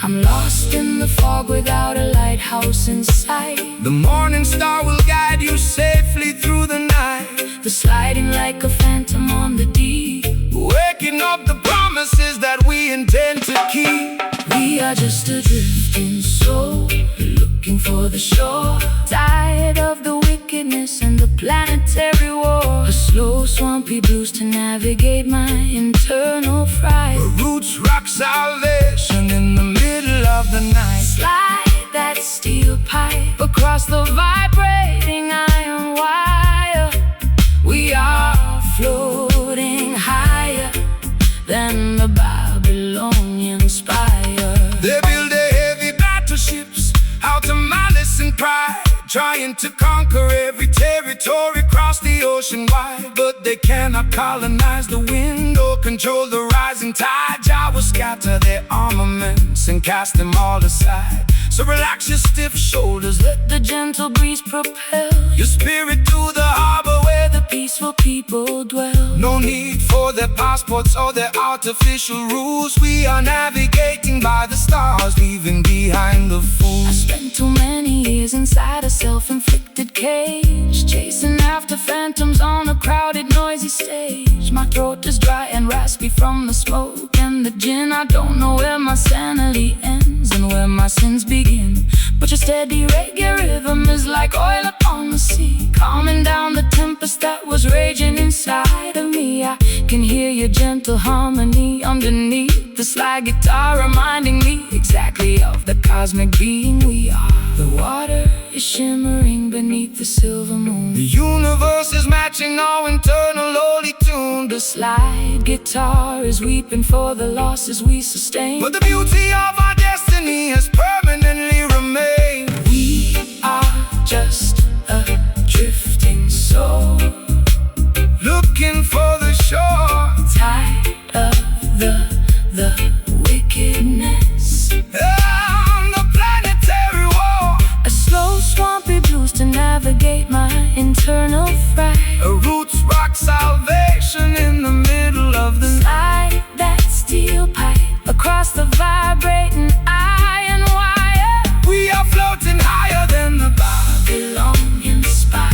I'm lost in the fog without a lighthouse in sight. The morning star will guide you safely through the night. The sliding like a phantom on the deep, waking up the promises that we intend to keep. We are just a drifting soul, looking for the shore, tired of the wickedness and the planetary war. A slow swampy blues to navigate my internal fright. The roots rock salvation in the middle of the night. Slide that steel pipe across the vibrating iron wire. We are floating higher than the Babylonian spire. They build their heavy battleships out of malice and pride, trying to conquer every territory across the ocean wide. But they cannot colonize the wind or control the rising tide. Jah will scatter their armaments and cast them all aside. So relax your stiff shoulders, let the gentle breeze propel your spirit to the harbor where the peaceful people dwell. No need for their passports or their artificial rules. We are navigating by the stars, leaving behind the fools. I spent too many years inside a self-inflicted cage, chasing after phantoms on a crowded, noisy stage. My throat is dry and raspy from the smoke and the gin. I don't know where my sanity ends and where my sins begin. But your steady reggae rhythm is like oil upon the sea, calming down the tempest that was raging inside of me. I can hear your gentle harmony underneath the slide guitar, reminding me exactly of the cosmic being we are. The water is shimmering beneath the silver moon. The universe is matching our internal holy tune. The slide guitar is weeping for the losses we sustain, but the beauty of our destiny has permanently remained. We are just a drifting soul, looking for the shore, tired of the wickedness on the planetary war. A slow swampy blues to navigate my internal fright. A roots rock salvation in the middle of the night. That steel pipe across the vibrating iron wire. We are floating higher than the Babylonian spire.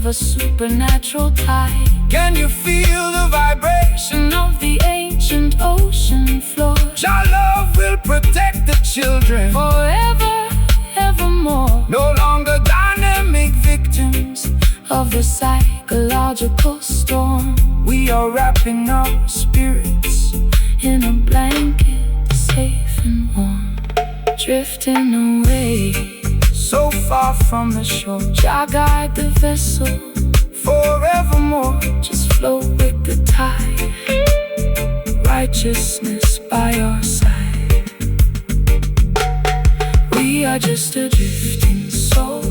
A supernatural natural tide. Can you feel the vibration Of the ancient ocean floor, Our love will protect the children, forever, evermore. no longer dynamic Victims of the psychological storm, We are wrapping our spirits in a blanket, safe and warm, drifting away, so far from the shore, Jah guide the vessel, forevermore. just flow with the tide, righteousness by our side. We are just a drifting soul,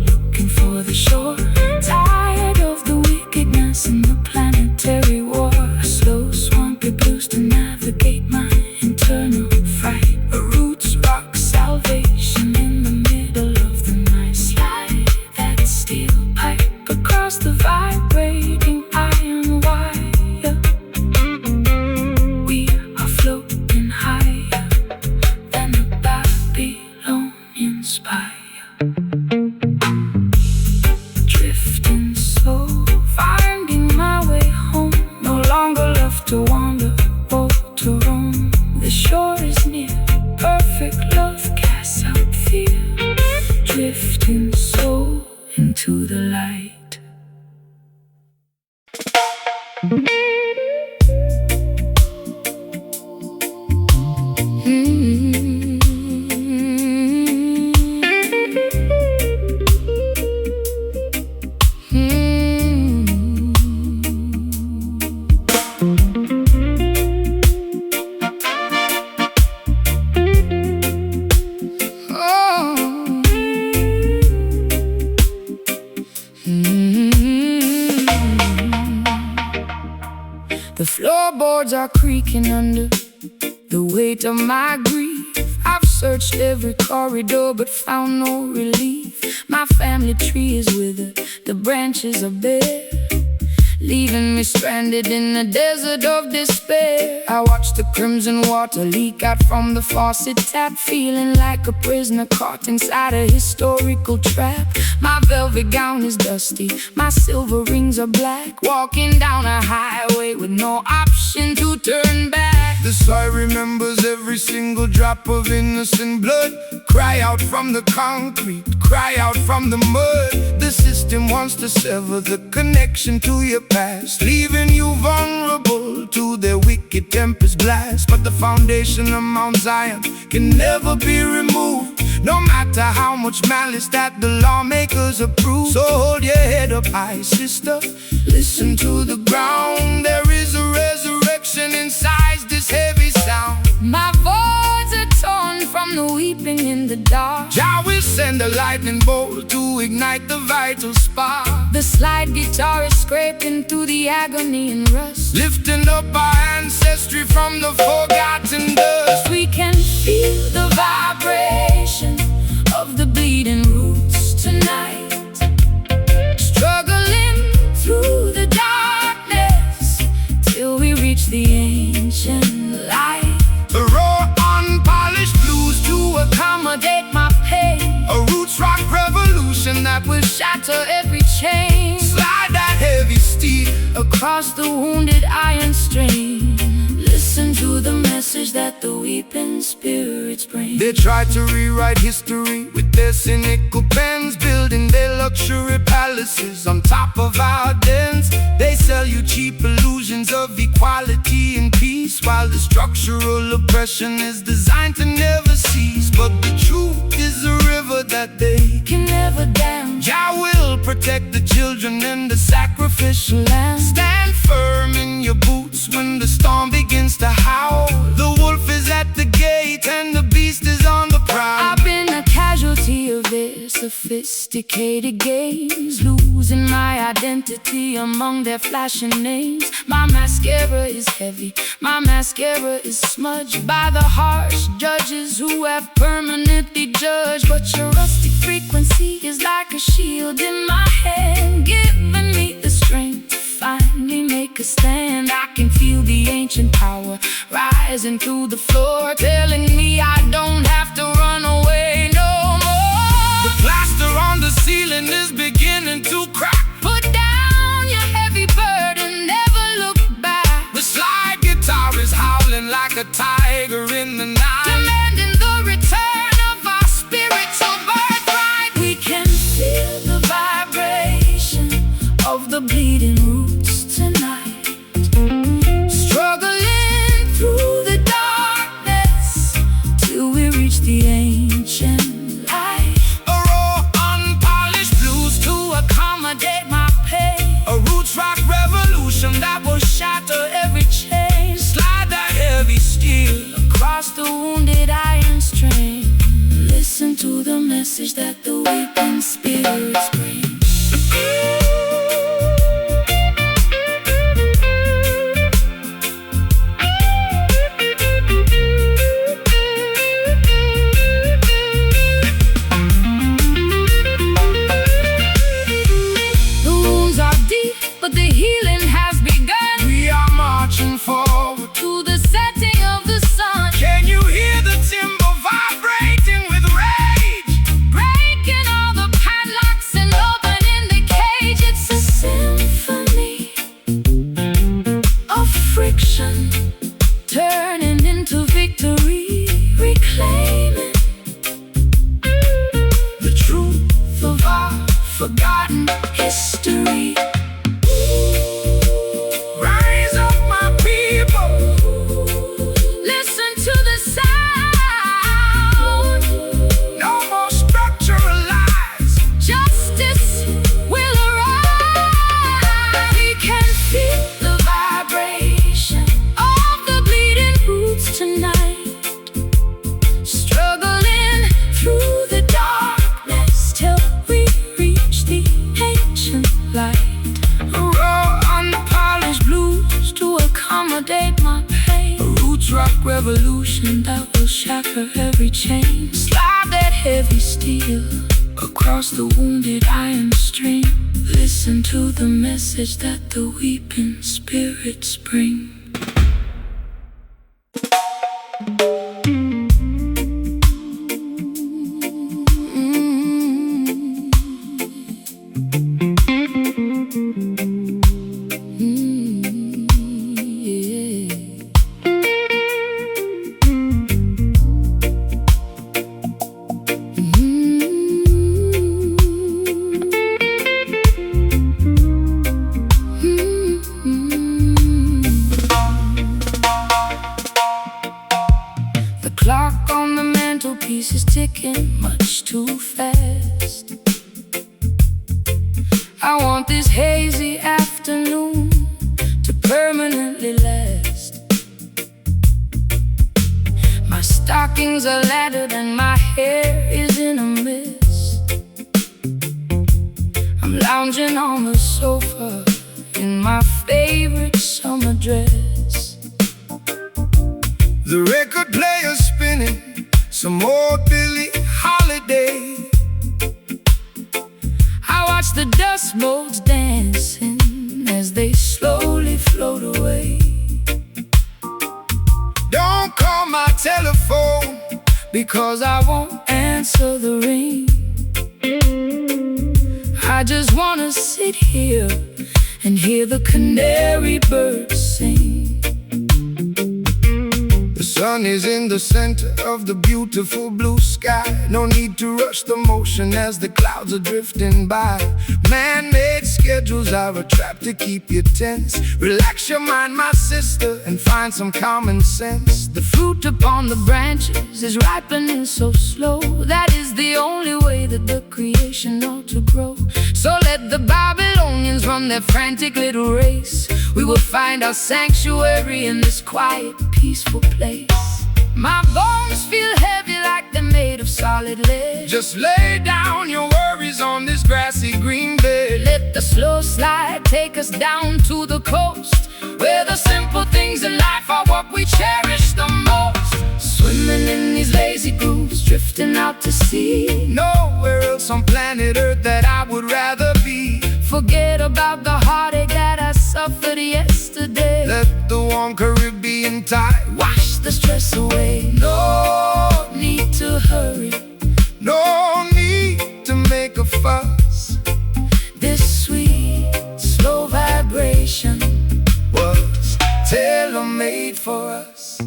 looking for the shore, tired of the wickedness and the planetary war. A slow swampy blues to navigate my internal fright. The roots rock Salvation in the middle of the night. Slide that steel pipe across the vibrating iron wire. We are floating higher than the Babylonian spire. Drifting slow, finding my way home. No longer left to wander or to roam. The shore is near, perfect love casts out fear. Drifting slow into the light. The floorboards are creaking under the weight of my grief. I've searched every corridor but found no relief. My family tree is withered, the branches are bare, leaving me stranded in a desert of despair. I watch the crimson water leak out from the faucet tap, feeling like a prisoner caught inside a historical trap. My velvet gown is dusty, my silver rings are black, walking down a highway with no option to turn back. The soil remembers every single drop of innocent blood. Cry out from the concrete, cry out from the mud. The system wants to sever the connection to your past, leaving you vulnerable to their wicked tempest blast. But the foundation of Mount Zion can never be removed, no matter how much malice that the lawmakers approve. So hold your head up high, sister, listen to the ground. There is a resurrection inside this heavy sound. My voids are torn from the weeping in the dark. Jah will send a lightning bolt to ignite the vital spark. The slide guitar is scraping through the agony and rust, Lifting up our ancestry from the forgotten dust. we can feel the vibration of the bleeding roots tonight, struggling through the darkness till we reach the ancient light. The raw, unpolished blues to Accommodate my pain, a roots rock revolution that will shatter every chain, slide that heavy steel. across the wounded iron strain. Listen to the message that the weeping spirits bring. They try to rewrite history with their cynical pens, building their luxury palaces on top of our dens. They sell you cheap illusions of equality and peace, while the structural oppression is designed to never cease. But the truth is a river that they Can never dam. Jah will protect the children and the sacrificial lamb. Stand firm in your boots when the storm begins to howl. The wolf is at the gate and the beast is on the prowl. I've been a casualty of their sophisticated games, losing my identity among their flashing names. My mascara is heavy, my mascara is smudged by the harsh judges who have permanently judged. But your rustic frequency is like a shield in my hand, giving me the strength to finally make a stand. I can feel the ancient power rising through the floor, telling me I don't have to run away no more. The plaster on the ceiling is beginning to crack. Put down accommodate my pain. A roots rock revolution that will shatter every chain. Slide that heavy steel across the wounded iron string. Listen to the message that the weeping spirits bring. Clock on the mantelpiece is ticking much too fast. I want this hazy afternoon to permanently last. My stockings are laddered and my hair is in a mess. I'm lounging on the sofa in my favorite summer dress. The record player's spinning some more Billie Holiday. I watch the dust motes dancing as they slowly float away. Don't call my telephone because I won't answer the ring. I just wanna sit here and hear the canary birds sing. The sun is in the center of the beautiful blue sky. No need to rush the motion as the clouds are drifting by. Man-made schedules are a trap to keep you tense. Relax your mind, my sister, and find some common sense. The fruit upon the branches is ripening so slow. That is the only way that the creation ought to grow. So let the Babylonians run their frantic little race. We will find our sanctuary in this quiet, peaceful place. My bones feel heavy like they're made of solid lead. Just lay down your worries on this grassy green bed. Let the slow slide take us down to the coast, where the simple things in life are what we cherish the most. Swimming in these lazy grooves, drifting out to sea. Nowhere else on planet Earth that I would rather be. Forget about the heartache that I suffered yesterday. Let the warm Caribbean tide wash the stress away. No need to hurry, no need to make a fuss. This sweet, slow vibration was tailor-made for us.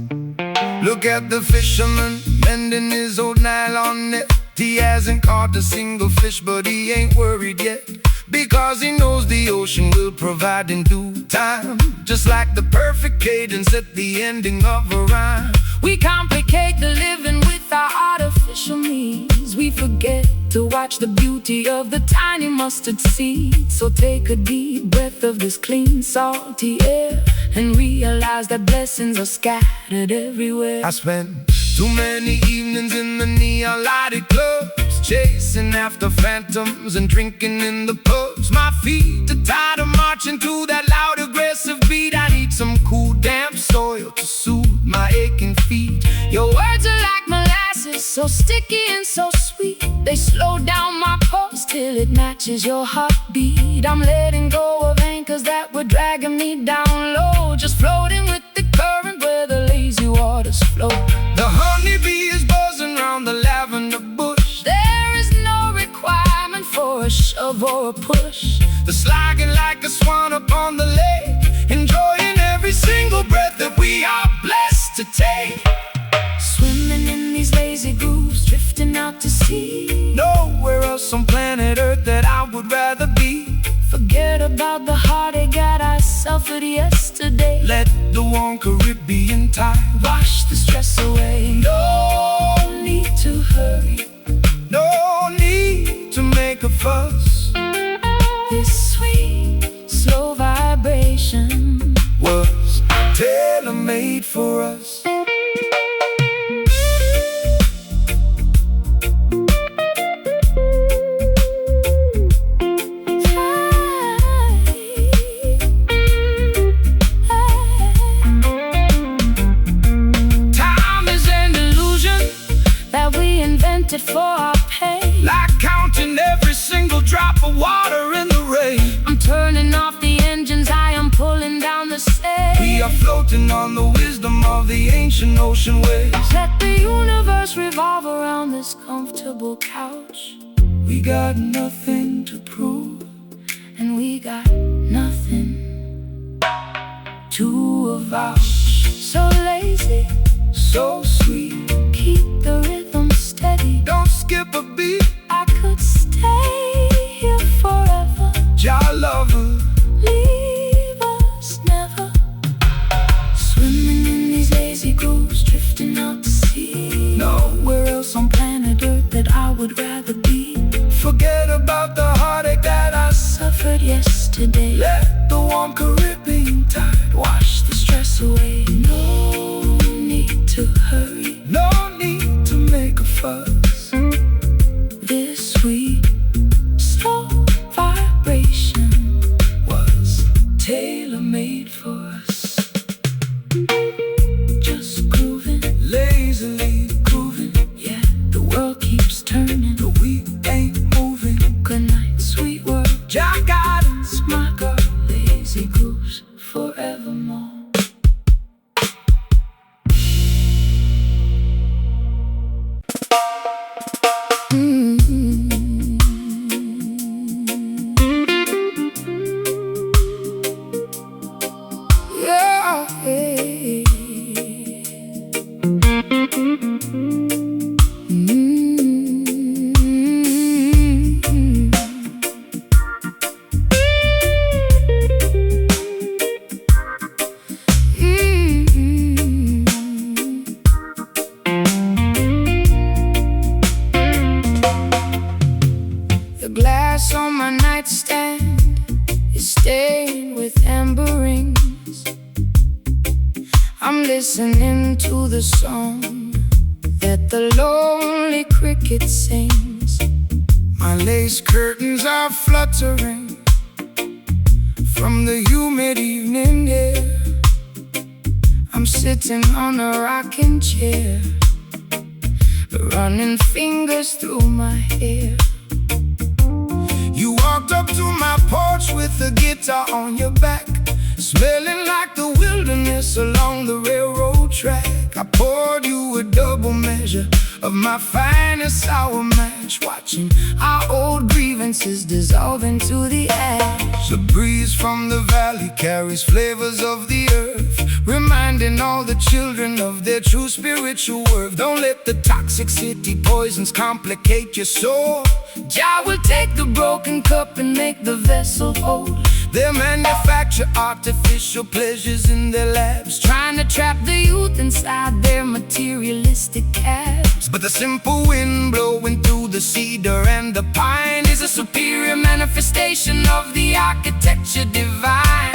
Look at the fisherman mending his old nylon net. He hasn't caught a single fish, but he ain't worried yet, because he knows the ocean will provide in due time. Just like the perfect cadence at the ending of a rhyme. We complicate the living with our artificial means. We forget to watch the beauty of the tiny mustard seed. So take a deep breath of this clean, salty air and realize that blessings are scattered everywhere. I spent too many evenings in the neon lighted clubs, chasing after phantoms and drinking in the pubs. My feet are tired of marching to that loud aggressive beat. I need some cool damp soil to soothe my aching feet. Your words are like molasses, so sticky and so sweet. They slow down my pulse till it matches your heartbeat. I'm letting go of anchors that were dragging me down low, just floating with the current where the lazy waters flow. The honeybee is buzzing round the lavender bush. There is no requirement for a shove or a push. The slogging like a swan upon the lake, enjoying every single breath that we are blessed to take. Swimming in these lazy grooves, drifting out to sea. Nowhere else on planet Earth that I would rather be. Forget about the heartache that I suffered yesterday. Let the warm Caribbean tide wash the stress away. No need to hurry, no need to make a fuss. This sweet, slow vibration was tailor-made for us. are floating on the wisdom of the ancient ocean waves. Let the universe revolve around this comfortable couch. We got nothing to prove, and we got nothing to avouch. So lazy, so sweet, keep the rhythm steady. don't skip a beat. I could stay here forever. Jah lover, Leave us never. Swimming in these lazy grooves, drifting out to sea. Nowhere else on planet Earth that I would rather be. forget about the heartache that I Suffered yesterday. let the warm Caribbean tide Wash the stress away. No need to hurry. No need to make a fuss. This sweet, slow vibration Was tailor-made for us. Just grooving, lazily grooving. Yeah, the world keeps turning. but we ain't moving. Good night, sweet world. Jah guidance, My girl, lazy grooves forevermore. Yeah, hey. The glass on my nightstand is stained with amber rings. I'm listening to the song that the lonely cricket sings. my lace curtains are fluttering from the humid evening air. I'm sitting on a rocking chair, running fingers through my hair. You walked up to my porch with a guitar on your back, smelling like the wilderness along the railroad track. I poured you a double measure of my finest sour mash, watching Our old grievances dissolve into the ash. the breeze from the valley carries flavors of the earth, reminding all the children of their true spiritual worth. Don't let the toxic city poisons complicate your soul. Jah will take the broken cup and make the vessel whole. They manufacture artificial pleasures in their labs, Trying to trap the youth inside their materialistic cabs. but the simple wind blowing through the cedar and the pine is a Superior manifestation of the architecture divine.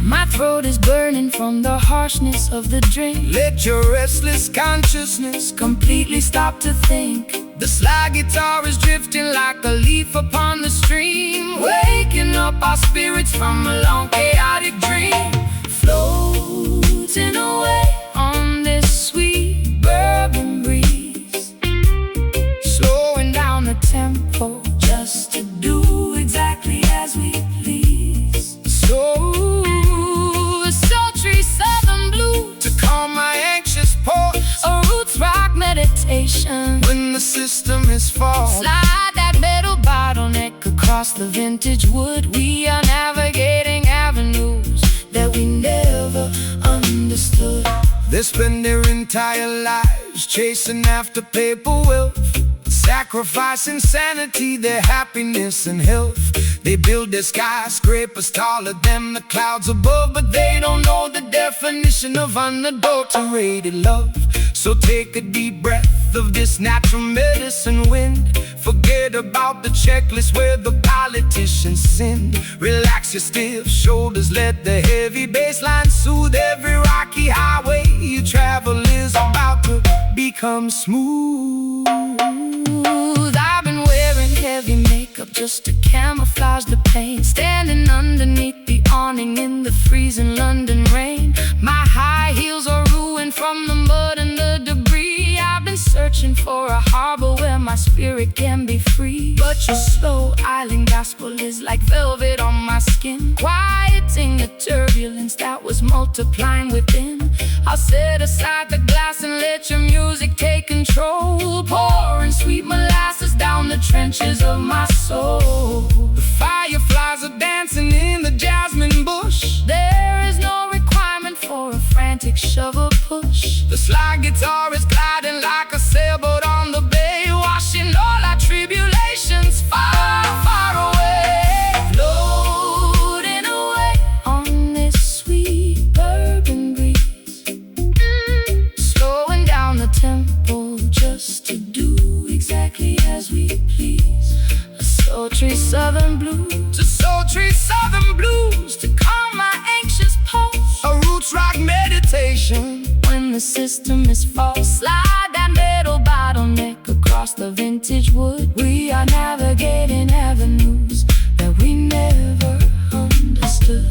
My throat is burning from the harshness of the drink. Let your restless consciousness Completely stop to think. The slide guitar is drifting like a leaf upon the stream, Waking up our spirits from a long chaotic dream. Floating away on this sweet bourbon breeze, slowing down the tempo just to do exactly as we please. so A sultry southern blue, to calm my anxious pulse a roots rock meditation. when the system is false. Slide that metal bottleneck across the vintage wood. We are navigating avenues that we never understood. They spend their entire lives chasing after paper wealth, sacrificing sanity, their happiness and health. They build their skyscrapers taller than the clouds above, but they don't know the definition of unadulterated love. So take a deep breath of this natural medicine wind. Forget about the checklist where the politicians sinned. Relax your stiff shoulders, let the heavy bass line soothe every rocky highway you travel is about to become smooth. I've been wearing heavy makeup just to camouflage the pain, standing underneath the awning in the freezing London rain. My high heels are ruined from the mud and the debris. I've been searching for a harbor where my spirit can be free, but your slow island gospel is like velvet on my skin, quieting the turbulence that was colors multiplying within. I'll set aside the glass and let your music take control, pouring sweet molasses down the trenches of my soul. The fireflies are dancing in the jasmine bush. There is no requirement for a frantic shovel push. The slide guitar is gliding like a sailboat on the bay, washing all our tribulations far, far away. Floating away on this sweet bourbon breeze, slowing down the tempo just to do exactly as we please. A sultry southern blues, To sultry southern blues, to calm my anxious pulse. a roots rock meditation. When the system is false, slide that metal bottleneck across the vintage wood. We are navigating avenues that we never understood.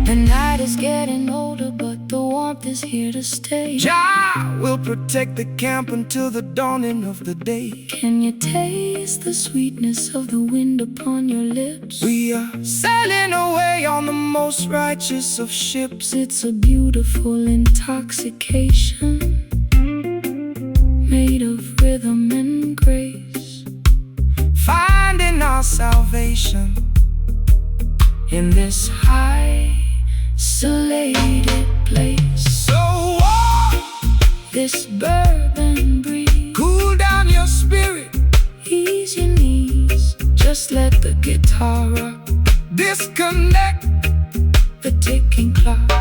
The night is getting older, but the warmth is here to stay. Jah will protect the camp until the dawning of the day. Can you taste the sweetness of the wind upon your lips? We are sailing away on the most righteous of ships. It's a beautiful intoxication, made of rhythm and grace. Finding our salvation In this isolated place, so warm. this bourbon breeze, Cool down your spirit. ease your knees. Just let the guitar rock Disconnect. the ticking clock.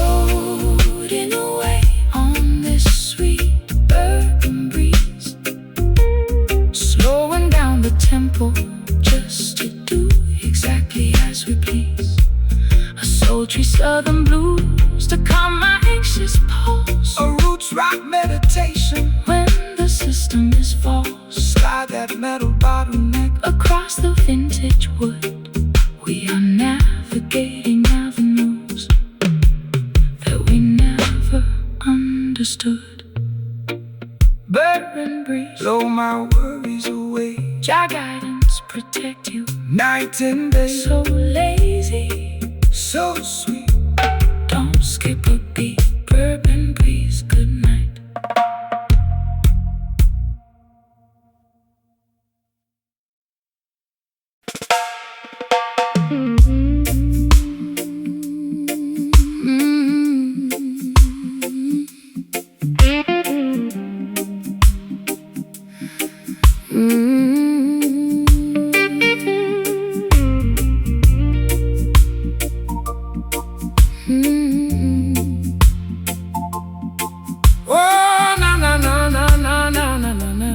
Floating away on this sweet bourbon breeze, slowing down the tempo just to do exactly as we please. A sultry southern blues to calm my anxious pulse. A roots rock meditation. When the system is false, Slide that metal bottleneck. across the vintage wood, we are navigating avenues that we never understood. Bourbon breeze, Blow my worries away. Jah guidance protect you. Night and day. So lazy, So sweet. don't skip a beat. Bourbon breeze, good night. Oh, na na na na na na na na na.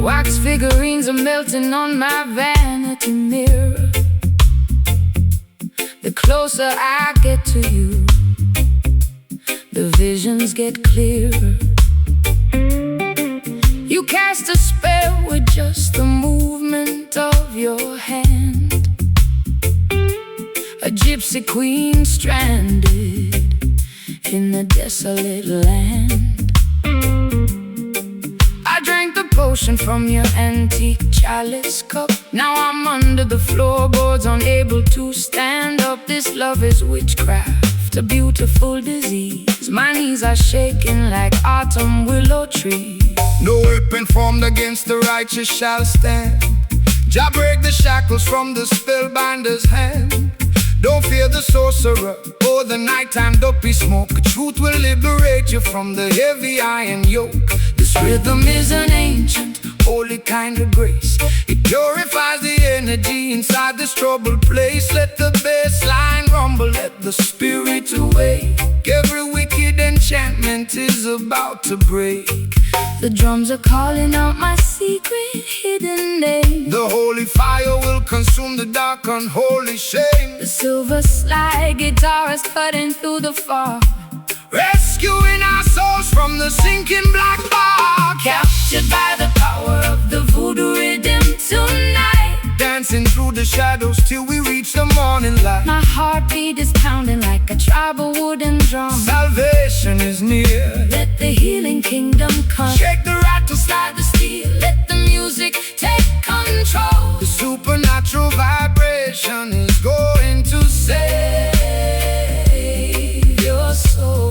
Wax figurines are melting on my vanity mirror. The closer I get to you, the visions get clearer. You cast a spell with just the movement of your hand. A gypsy queen stranded in a desolate land. I drank the potion from your antique chalice cup. Now I'm under the floorboards, unable to stand up. This love is witchcraft, a beautiful disease. My knees are shaking like autumn willow trees. No weapon formed against the righteous shall stand. Jah break the shackles from the spellbinder's hand. Don't fear the sorcerer or the nighttime dopey smoke. Truth will liberate you from the heavy iron yoke. This rhythm is an ancient, holy kind of grace. It purifies the energy inside this troubled place. Let the bass line rumble, let the spirit awake. Every wicked and enchantment is about to break. The drums are calling out my secret hidden name. The holy fire will consume the dark unholy shame. The silver slide guitar is cutting through the fog, Rescuing our souls from the sinking black fog. captured by the power of the voodoo rhythm tonight. Dancing through the shadows till we reach the morning light. My heartbeat is pounding like a tribal wooden drum. Salvation is near. Let the healing kingdom come. Shake the rattle, Slide the steel, let the music take control. the supernatural vibration is going to Save your soul.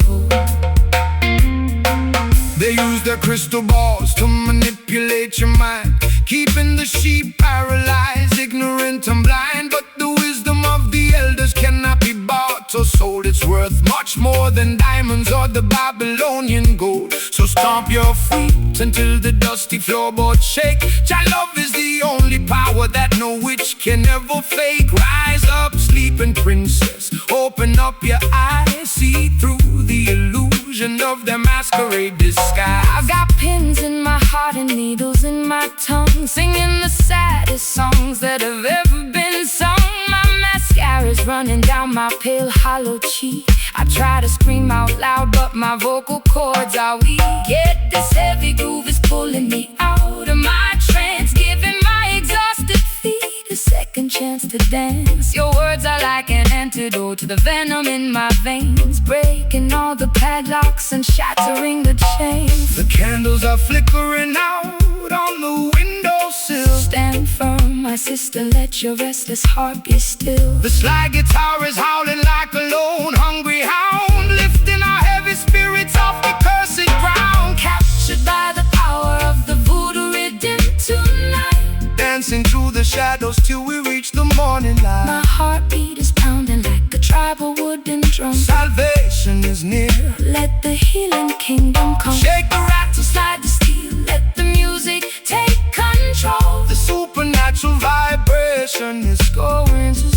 They use their crystal balls to manipulate your mind, keeping the sheep paralyzed, ignorant and blind. But the wisdom of the elders cannot be bought or sold. It's worth much more than diamonds or the Babylonian gold. So stomp your feet until the dusty floorboards shake. Jah love is the only power that no witch can ever fake. Rise up, sleeping princess, open up your eyes, see through the illusion of their masquerade disguise. I've got pins in my heart and needles in my tongue, singing the saddest songs that have ever been sung. My mascara's running down my pale hollow cheek. I try to scream out loud, but my vocal cords are weak. Yet this heavy groove is pulling me out of my trance, giving my exhausted feet a second chance to dance. Your words are like an antidote to the venom in my veins, breaking all the padlocks and shattering the chains. The candles are flickering out on the windowsill. Stand firm, my sister, let your restless heart be still. The slide guitar is howling like a lone hungry hound, lifting our heavy spirits off the cursed ground. Captured by the power of the voodoo rhythm tonight. Dancing through the shadows till we reach the morning light. My heartbeat is pounding like a tribal wooden drum. Salvation is near. Let the healing kingdom come. Shake the rattle, Slide the steel, let the music take control. the supernatural vibration is Going to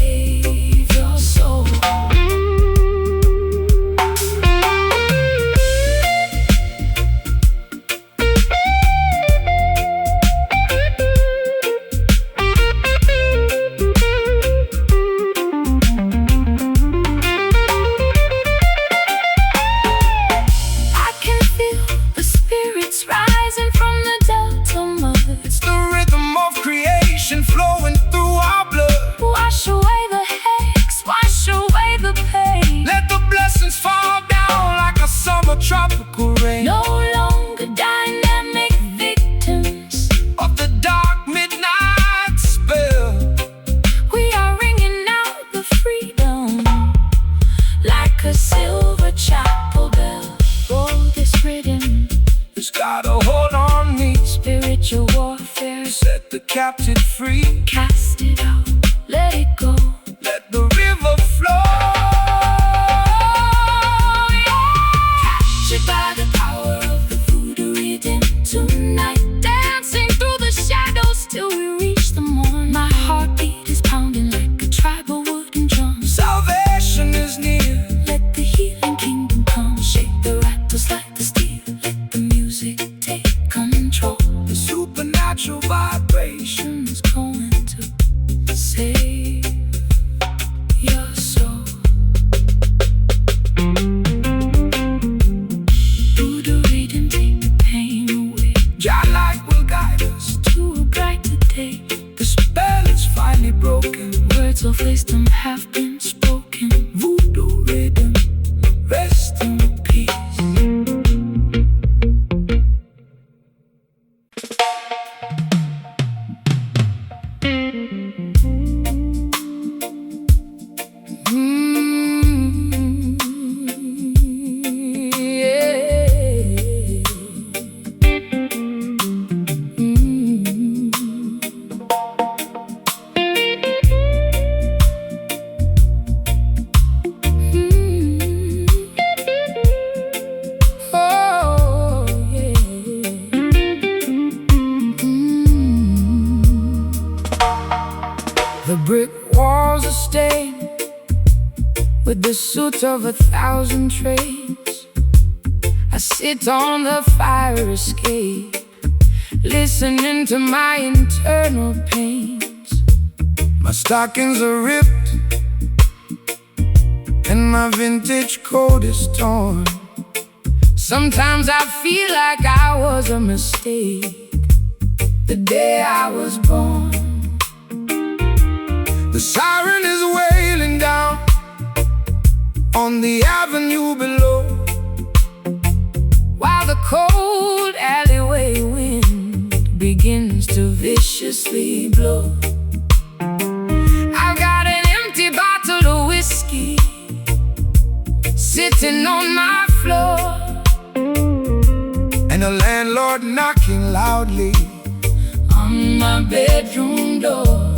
save your soul. I can feel the spirits rising from the delta mud. It's the rhythm of creation flowing through our blood. Wash away the hex, wash away the pain. Let the blessings fall down like a summer tropical rain. No longer dynamic victims. Of the dark midnight spell. We are ringing out the freedom like a silver chapel bell. Roll this rhythm, It's got a hold on me. spiritual warfare. Set the captive free. Cast it out, let it go. Let the river flow. Captured by the power of the voodoo rhythm tonight. Dancing through the shadows till we reach the morn. My heartbeat is pounding like a tribal wooden drum. Salvation is near. Let the healing kingdom come. Shake the rattles like the steel. Let the music take control. The supernatural vibration Is going to save your soul. Voodoo rhythm, take the pain away. pursuit of 1,000 trades. I sit on the fire escape, listening to my internal pains. My stockings are ripped and my vintage coat is torn. Sometimes I feel like I was a mistake the day I was born. The siren is wailing down on the avenue below, while the cold alleyway wind begins to viciously blow. I've got an empty bottle of whiskey sitting on my floor, and the landlord knocking loudly on my bedroom door.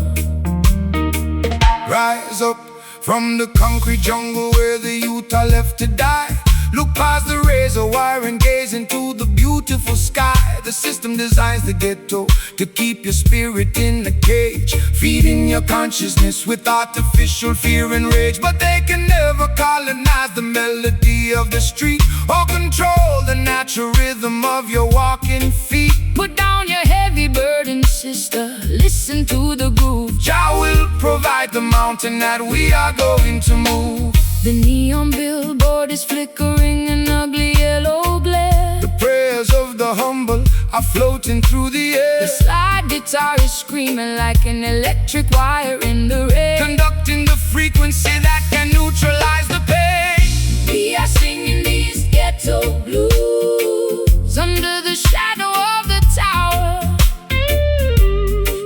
Rise up from the concrete jungle where the youth are left to die. Look past the razor wire and gaze into the beautiful sky. The system designs the ghetto to keep your spirit in a cage, feeding your consciousness with artificial fear and rage. But they can never colonize the melody of the street or control the natural rhythm of your walking feet. Put down your heavy burden, sister, listen to the groove. Jah will provide the mountain that we are going to move. The neon billboard is flickering an ugly yellow glare. The prayers of the humble are floating through the air. The slide guitar is screaming like an electric wire in the rain, conducting the frequency that can neutralize the pain. We are singing these ghetto blues under the shadow of the tower,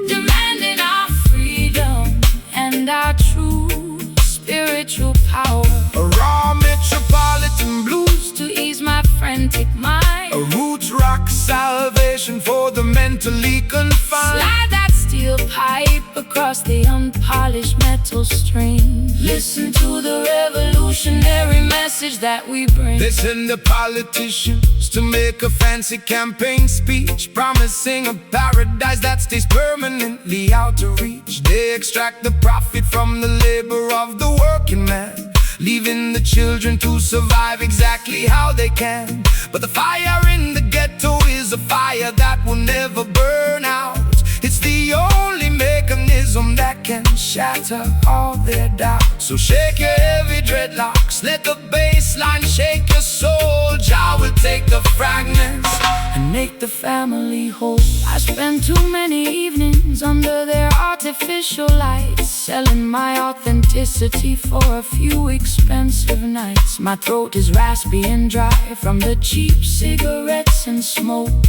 demanding our freedom and our true spiritual power. A raw metropolitan blues to ease my frantic mind, a roots rock salvation for the mentally confined. Slide that steel pipe across the unpolished metal string. Listen to the revolutionary message that we bring. They send the politicians to make a fancy campaign speech, promising a paradise that stays permanently out of reach. They extract the profit from the labor of the working man, leaving the children to survive exactly how they can. But the fire in the ghetto is a fire that will never burn out. It's the only mechanism that can shatter all their doubts. So shake your heavy dreadlocks, let the bass line shake your soul. Jah will take the fragments and make the family whole. I spent too many evenings under their artificial lights, selling my authenticity for a few expensive nights. My throat is raspy and dry from the cheap cigarettes and smoke,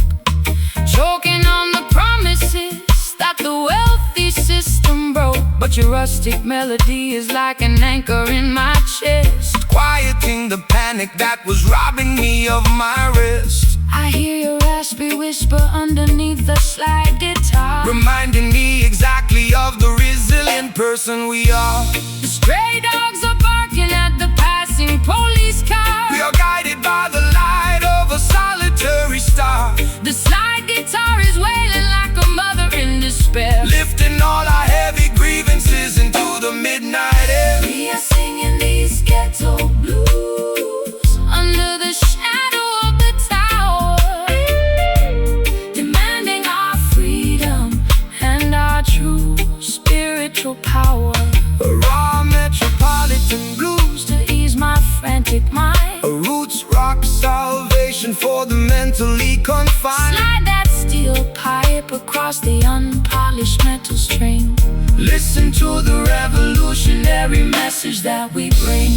choking on the promises that the wealthy system broke. But your rustic melody is like an anchor in my chest, quieting the panic that was robbing me of my rest. I hear your raspy whisper underneath the slide guitar, reminding me exactly of the resilient person we are. The stray dogs are barking at the passing police car. We are guided by the light of a solitary star. The slide guitar is wailing like a mother in despair, lifting all our heavy grievances into the midnight air. We are singing these ghetto blues under the shadow of the tower, demanding our freedom and our true spiritual power. A raw metropolitan blues to ease my frantic mind, a roots rock salvation for the mentally confined. Slide that steel pipe across the unpolished metal string. Listen to the revolutionary message that we bring.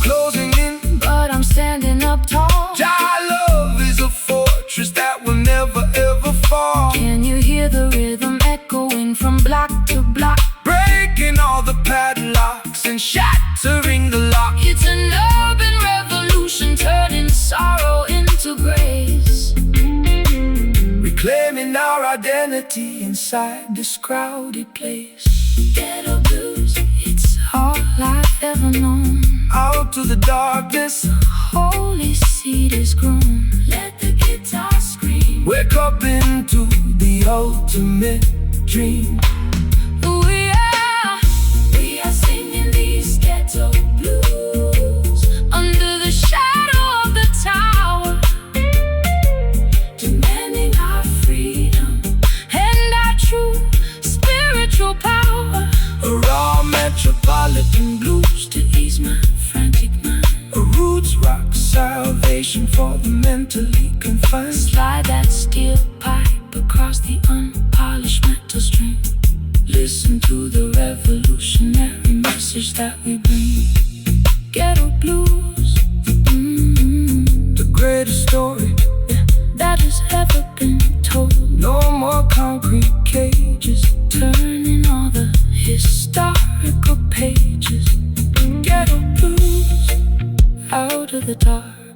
Closing in, but I'm standing up tall. Jah love is a fortress that will never ever fall. Can you hear the rhythm echoing from block to block, breaking all the padlocks and shattering the lock? It's an urban revolution turning sorrow into grace, reclaiming our identity inside this crowded place. Ghetto blues, it's all I've ever known. out to the darkness. Holy seed is grown. Let the guitar scream. Wake up into the ultimate dream. We are singing these ghetto blues under the shadow of the tower, demanding our freedom and our true spiritual power. A raw metropolitan blues To ease my frantic mind, a roots rock salvation for the mentally confined. slide that steel pipe across the unpolished metal string. Listen to the revolutionary message that we bring. Ghetto blues, The greatest story that has ever been told. no more concrete cages. Turning all the historical pages. Ghetto blues, out of the dark.